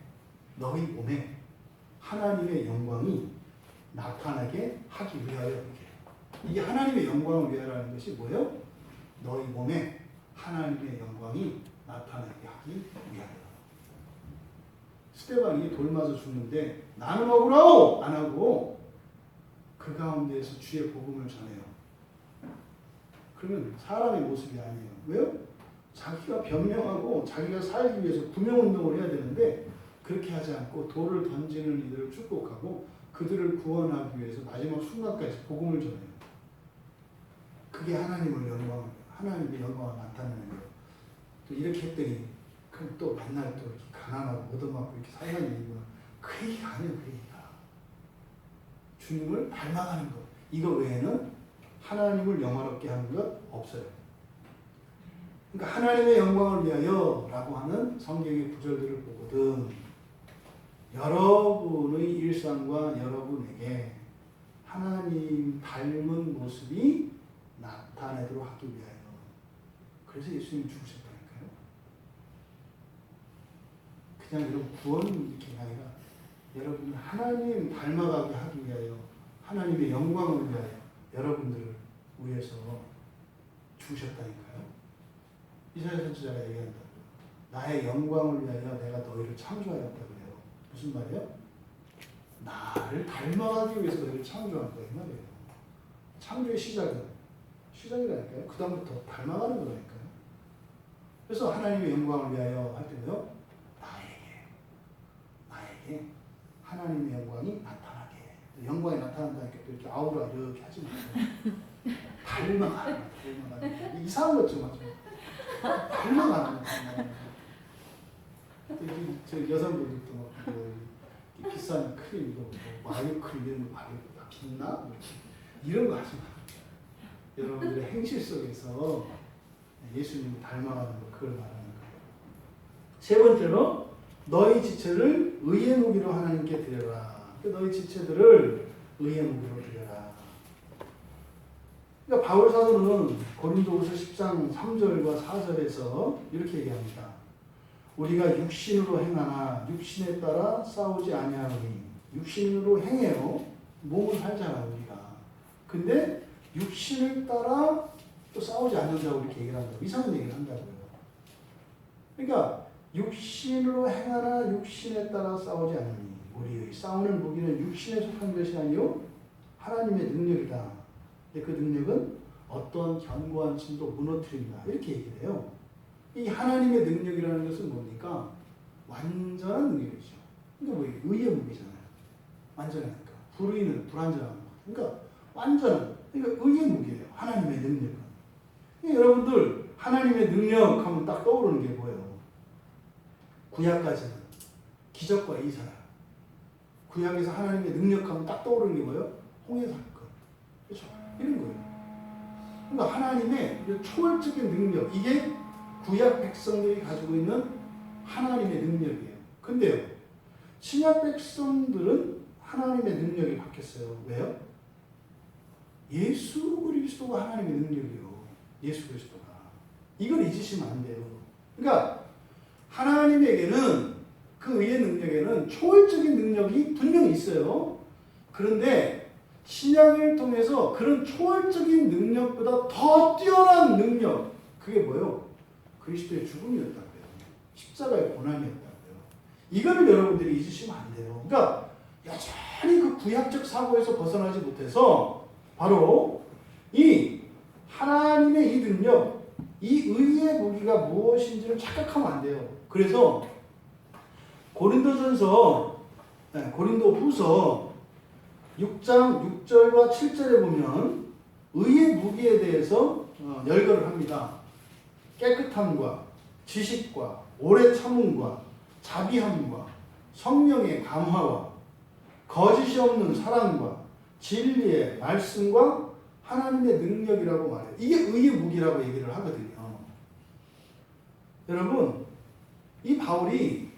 하나님의 영광이 나타나게 하기 위하여. 이게 하나님의 영광을 위하여라는 것이 뭐예요? 너희 몸에 하나님의 영광이 나타나게 하기 위하여. 스데반이 돌 맞아 죽는데 나는 억울하오! 안 하고 그 가운데에서 주의 복음을 전해요. 그러면 사람의 모습이 아니에요. 왜요? 자기가 변명하고 자기가 살기 위해서 구명운동을 해야 되는데 그렇게 하지 않고 돌을 던지는 이들을 축복하고 그들을 구원하기 위해서 마지막 순간까지 복음을 전해요. 그게 하나님의 영광을 나타내는 거예요. 또 이렇게 했더니 그럼 또 맨날 또 이렇게 가난하고 얻어맞고 이렇게 살라는 이유는 그 얘기가 아니에요. 그 얘기가. 주님을 닮아가는 것. 이거 외에는 하나님을 영화롭게 하는 것 없어요. 그러니까 하나님의 영광을 위하여 라고 하는 성경의 구절들을 보거든 여러분의 일상과 여러분에게 하나님 닮은 모습이 나타내도록 하기 위하여. 그래서 예수님이 죽으셨다니까요. 그냥 여러분 구원 이렇게 아니라 여러분 하나님 닮아가게 하기 위하여 하나님의 영광을 위하여 여러분들을 위해서 죽으셨다니까요. 이사야 선지자가 얘기한다. 나의 영광을 위하여 내가 너희를 창조하였다 그래요. 무슨 말이에요? 나를 닮아가기 위해서 너희를 창조한 거예요. 이 말이에요. 창조의 시작이라니까요. 그 다음부터 닮아가는 거라니까요. 그래서 하나님의 영광을 위하여 할 때는요. 나에게 하나님의 영광이 나타나게. 영광이 나타난다니까 또 이렇게 아우라 이렇게 하지 마세요. 닮아가는 이상한 것 좀 하죠. 닮아가는 저 여성분들도 뭐 비싼 크림 이거 뭐 마요 크림 이런 거 바르고 다 빛나? 이런 거 하지 마. 여러분들의 행실 속에서 예수님을 닮아가는 거 그걸 말하는 거예요. 세 번째로 너희 지체를 의의 무기로 하나님께 드려라. 너희 지체들을 의의 무기로 드려라. 그러니까 바울 사도는 고린도후서 10장 3절과 4절에서 이렇게 얘기합니다. 우리가 육신으로 행하나 육신에 따라 싸우지 아니하노니. 육신으로 행해요. 몸을 살잖아요 우리가. 근데 육신을 따라 또 싸우지 않는다고 이렇게 얘기를 한다고. 이상한 얘기를 한다고요. 그러니까 육신으로 행하나 육신에 따라 싸우지 않으니 우리의 싸우는 무기는 육신에 속한 것이 아니요 하나님의 능력이다. 근데 그 능력은 어떤 견고한 짐도 무너뜨린다. 이렇게 얘기를 해요. 이 하나님의 능력이라는 것은 뭡니까? 완전한 능력이죠. 그러니까 뭐 의의 무기잖아요. 완전하니까. 불의는 불완전한 거. 그러니까 완전한. 그러니까 의의 무기예요. 하나님의 능력은. 그러니까 여러분들 하나님의 능력 하면 딱 떠오르는 게 뭐예요? 구약까지는 기적과 이사야. 구약에서 하나님의 능력하면 딱 떠오르는 게 뭐예요? 홍해 사건. 그렇죠? 이런 거예요. 그러니까 하나님의 초월적인 능력. 이게 구약 백성들이 가지고 있는 하나님의 능력이에요. 근데요, 신약 백성들은 하나님의 능력이 바뀌었어요. 왜요? 예수 그리스도가 하나님의 능력이에요. 예수 그리스도가. 이걸 잊으시면 안 돼요. 그러니까 하나님에게는 그 의의 능력에는 초월적인 능력이 분명히 있어요. 그런데 신약을 통해서 그런 초월적인 능력보다 더 뛰어난 능력, 그게 뭐예요? 그리스도의 죽음이었다고요. 십자가의 고난이었다고요. 이거를 여러분들이 잊으시면 안 돼요. 그러니까 여전히 그 구약적 사고에서 벗어나지 못해서 바로 이 하나님의 이 능력, 이 의의 무기가 무엇인지를 착각하면 안 돼요. 그래서 고린도후서 6장 6절과 7절에 보면 의의 무기에 대해서 열거를 합니다. 깨끗함과 지식과 오래 참음과 자비함과 성령의 감화와 거짓이 없는 사랑과 진리의 말씀과 하나님의 능력이라고 말해요. 이게 의의 무기라고 얘기를 하거든요. 여러분, 이 바울이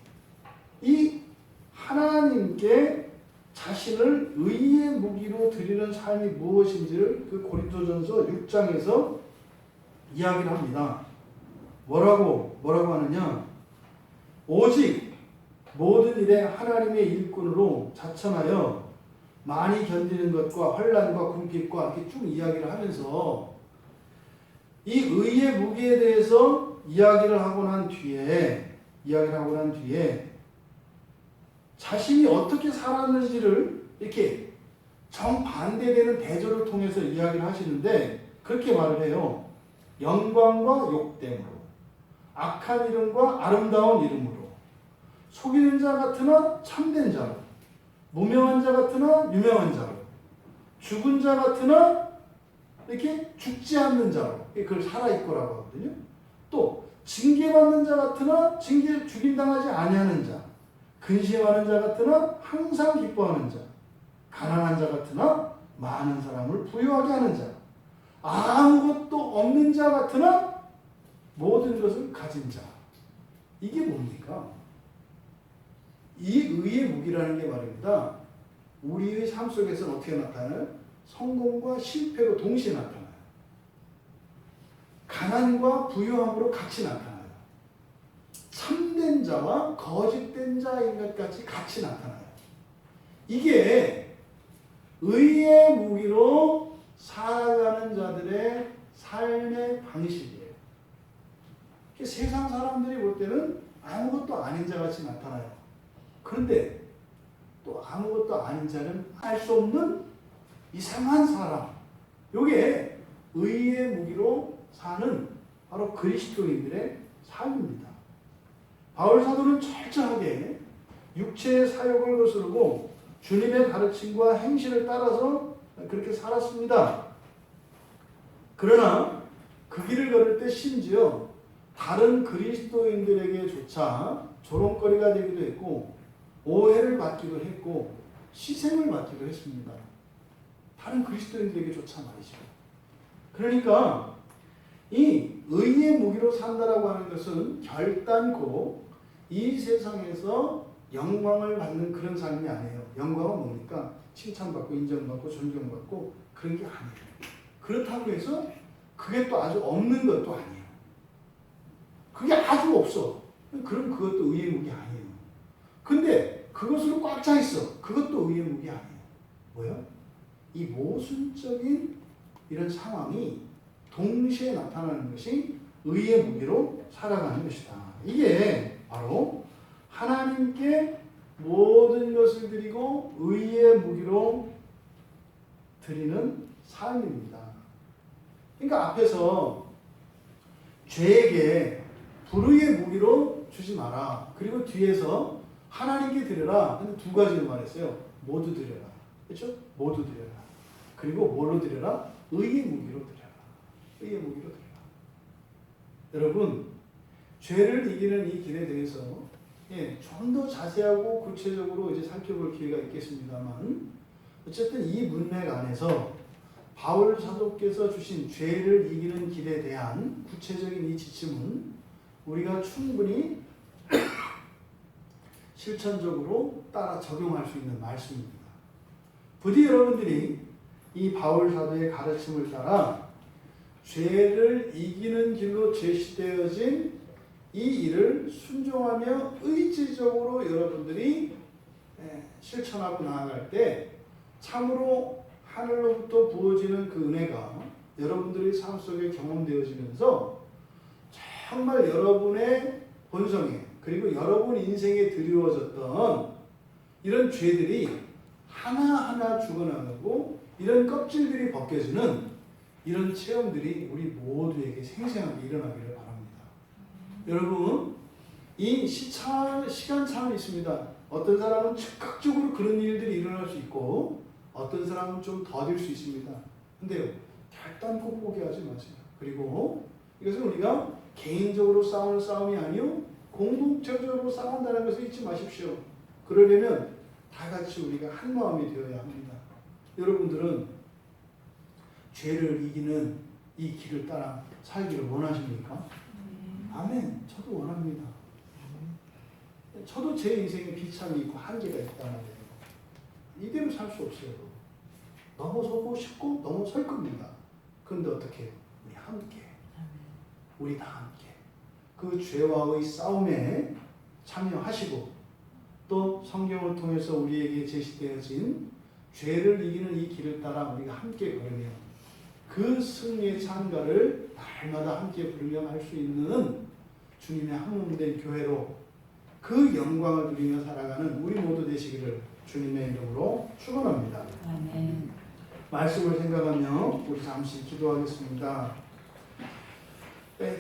이 하나님께 자신을 의의 무기로 드리는 삶이 무엇인지를 그 고린도전서 6장에서 이야기를 합니다. 뭐라고 하느냐? 오직 모든 일에 하나님의 일꾼으로 자천하여 많이 견디는 것과 환난과 궁핍과 이렇게 쭉 이야기를 하면서 이 의의 무기에 대해서 이야기를 하고 난 뒤에 자신이 어떻게 살았는지를 이렇게 정반대되는 대조를 통해서 이야기를 하시는데 그렇게 말을 해요. 영광과 욕됨으로, 악한 이름과 아름다운 이름으로, 속이는 자 같으나 참된 자로, 무명한 자 같으나 유명한 자로, 죽은 자 같으나 이렇게 죽지 않는 자로, 그걸 살아있고라고 하거든요. 또 징계받는 자 같으나 죽임당하지 아니하는 자, 근심하는 자 같으나 항상 기뻐하는 자, 가난한 자 같으나 많은 사람을 부유하게 하는 자, 아무것도 없는 자 같으나 모든 것을 가진 자. 이게 뭡니까? 이 의의 무기라는 게 말입니다. 우리의 삶 속에서는 어떻게 나타나요? 성공과 실패로 동시에 나타나요. 가난과 부유함으로 같이 나타나요. 참된 자와 거짓된 자인 것 같이 같이 나타나요. 이게 의의 무기로 살아가는 자들의 삶의 방식이에요. 세상 사람들이 볼 때는 아무것도 아닌 자 같이 나타나요. 그런데 또 아무것도 아닌 자는 알 수 없는 이상한 사람. 요게 의의 무기로 사는 바로 그리스도인들의 삶입니다. 바울 사도는 철저하게 육체의 사욕을 거스르고 주님의 가르침과 행실을 따라서 그렇게 살았습니다. 그러나 그 길을 걸을 때 심지어 다른 그리스도인들에게조차 조롱거리가 되기도 했고 오해를 받기도 했고 시샘을 받기도 했습니다. 다른 그리스도인들에게조차 말이죠. 그러니까 이 의의 무기로 산다라고 하는 것은 결단코 이 세상에서 영광을 받는 그런 삶이 아니에요. 영광은 뭡니까? 칭찬받고 인정받고 존경받고 그런 게 아니에요. 그렇다고 해서 그게 또 아주 없는 것도 아니에요. 그게 아주 없어. 그럼 그것도 의의 무기 아니에요. 근데 그것으로 꽉 차 있어. 그것도 의의 무기 아니에요. 뭐요? 이 모순적인 이런 상황이 동시에 나타나는 것이 의의 무기로 살아가는 것이다. 이게 바로 하나님께 모든 것을 드리고 의의 무기로 드리는 삶입니다. 그러니까 앞에서 죄에게 불의의 무기로 주지 마라. 그리고 뒤에서 하나님께 드려라. 근데 두 가지를 말했어요. 모두 드려라. 그렇죠? 모두 드려라. 그리고 뭘로 드려라? 의의 무기로 드려라. 의의 무기로 드려라. 여러분, 죄를 이기는 이 길에 대해서 좀 더 자세하고 구체적으로 이제 살펴볼 기회가 있겠습니다만, 어쨌든 이 문맥 안에서 바울 사도께서 주신 죄를 이기는 길에 대한 구체적인 이 지침은 우리가 충분히 실천적으로 따라 적용할 수 있는 말씀입니다. 부디 여러분들이 이 바울 사도의 가르침을 따라 죄를 이기는 길로 제시되어진 이 일을 순종하며 의지적으로 여러분들이 실천하고 나아갈 때 참으로 하늘로부터 부어지는 그 은혜가 여러분들의 삶 속에 경험되어지면서 정말 여러분의 본성에 그리고 여러분 인생에 드리워졌던 이런 죄들이 하나하나 죽어나가고 이런 껍질들이 벗겨지는 이런 체험들이 우리 모두에게 생생하게 일어나기를 바랍니다. 여러분, 이 시간차는 있습니다. 어떤 사람은 즉각적으로 그런 일들이 일어날 수 있고 어떤 사람은 좀 더딜 수 있습니다. 근데요, 결단코 포기하지 마세요. 그리고 이것은 우리가 개인적으로 싸우는 싸움이 아니요 공동체적으로 싸운다는 것을 잊지 마십시오. 그러려면 다 같이 우리가 한 마음이 되어야 합니다. 여러분들은 죄를 이기는 이 길을 따라 살기를 원하십니까? 아멘. 저도 원합니다. 저도 제 인생에 비참이 있고 한계가 있단 말이에요. 이대로 살 수 없어요. 넘어서고 싶고 넘어설 겁니다. 그런데 어떻게 해요? 우리 함께. 우리 다 함께. 그 죄와의 싸움에 참여하시고 또 성경을 통해서 우리에게 제시되어진 죄를 이기는 이 길을 따라 우리가 함께 걸으며 그 승리의 찬가를 날마다 함께 부르며 할 수 있는 주님의 한몸된 교회로 그 영광을 누리며 살아가는 우리 모두 되시기를 주님의 이름으로 축원합니다. 아멘. 말씀을 생각하며 우리 잠시 기도하겠습니다.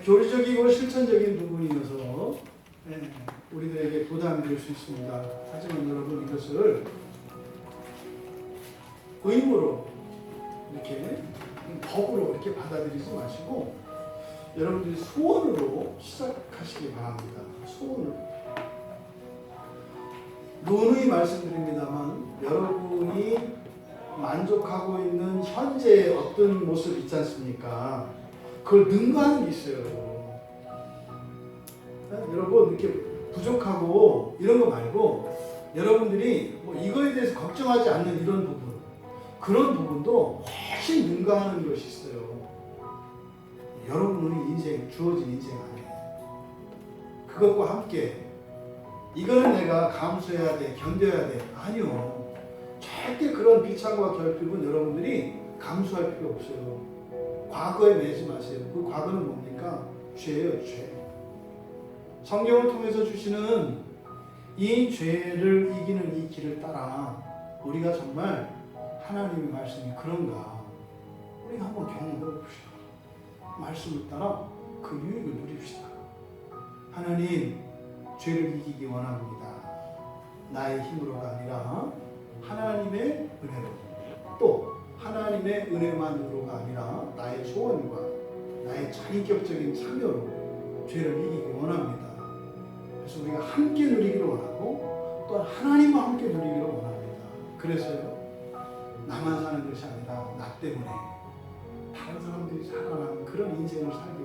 교리적이고 실천적인 부분이어서 우리들에게 부담이 될 수 있습니다. 하지만 여러분 이것을 의무로 이렇게 법으로 이렇게 받아들이지 마시고 여러분들이 소원으로 시작하시기 바랍니다. 소원으로. 누누이 말씀드립니다만 여러분이 만족하고 있는 현재의 어떤 모습 있지 않습니까? 그걸 능가하는 게 있어요. 여러분 이렇게 부족하고 이런 거 말고 여러분들이 뭐 이거에 대해서 걱정하지 않는 이런 부분, 그런 부분도 훨씬 능가하는 것이 있어요. 여러분의 인생, 주어진 인생 안에 그것과 함께 이거는 내가 감수해야 돼, 견뎌야 돼. 아니요. 절대 그런 비참과 결핍은 여러분들이 감수할 필요 없어요. 과거에 매지 마세요. 그 과거는 뭡니까? 죄예요, 죄. 성경을 통해서 주시는 이 죄를 이기는 이 길을 따라 우리가 정말 하나님의 말씀이 그런가 우리가 한번 경험해 봅시다. 말씀을 따라 그 유익을 누립시다. 하나님, 죄를 이기기 원합니다. 나의 힘으로가 아니라 하나님의 은혜로, 또 하나님의 은혜만으로가 아니라 나의 소원과 나의 자인격적인 참여로 죄를 이기기 원합니다. 그래서 우리가 함께 누리기를 원하고 또 하나님과 함께 누리기를 원합니다. 그래서요, 나만 사는 것이 아니라 나 때문에 다른 사람들이 살아가는 그런 인생을 살기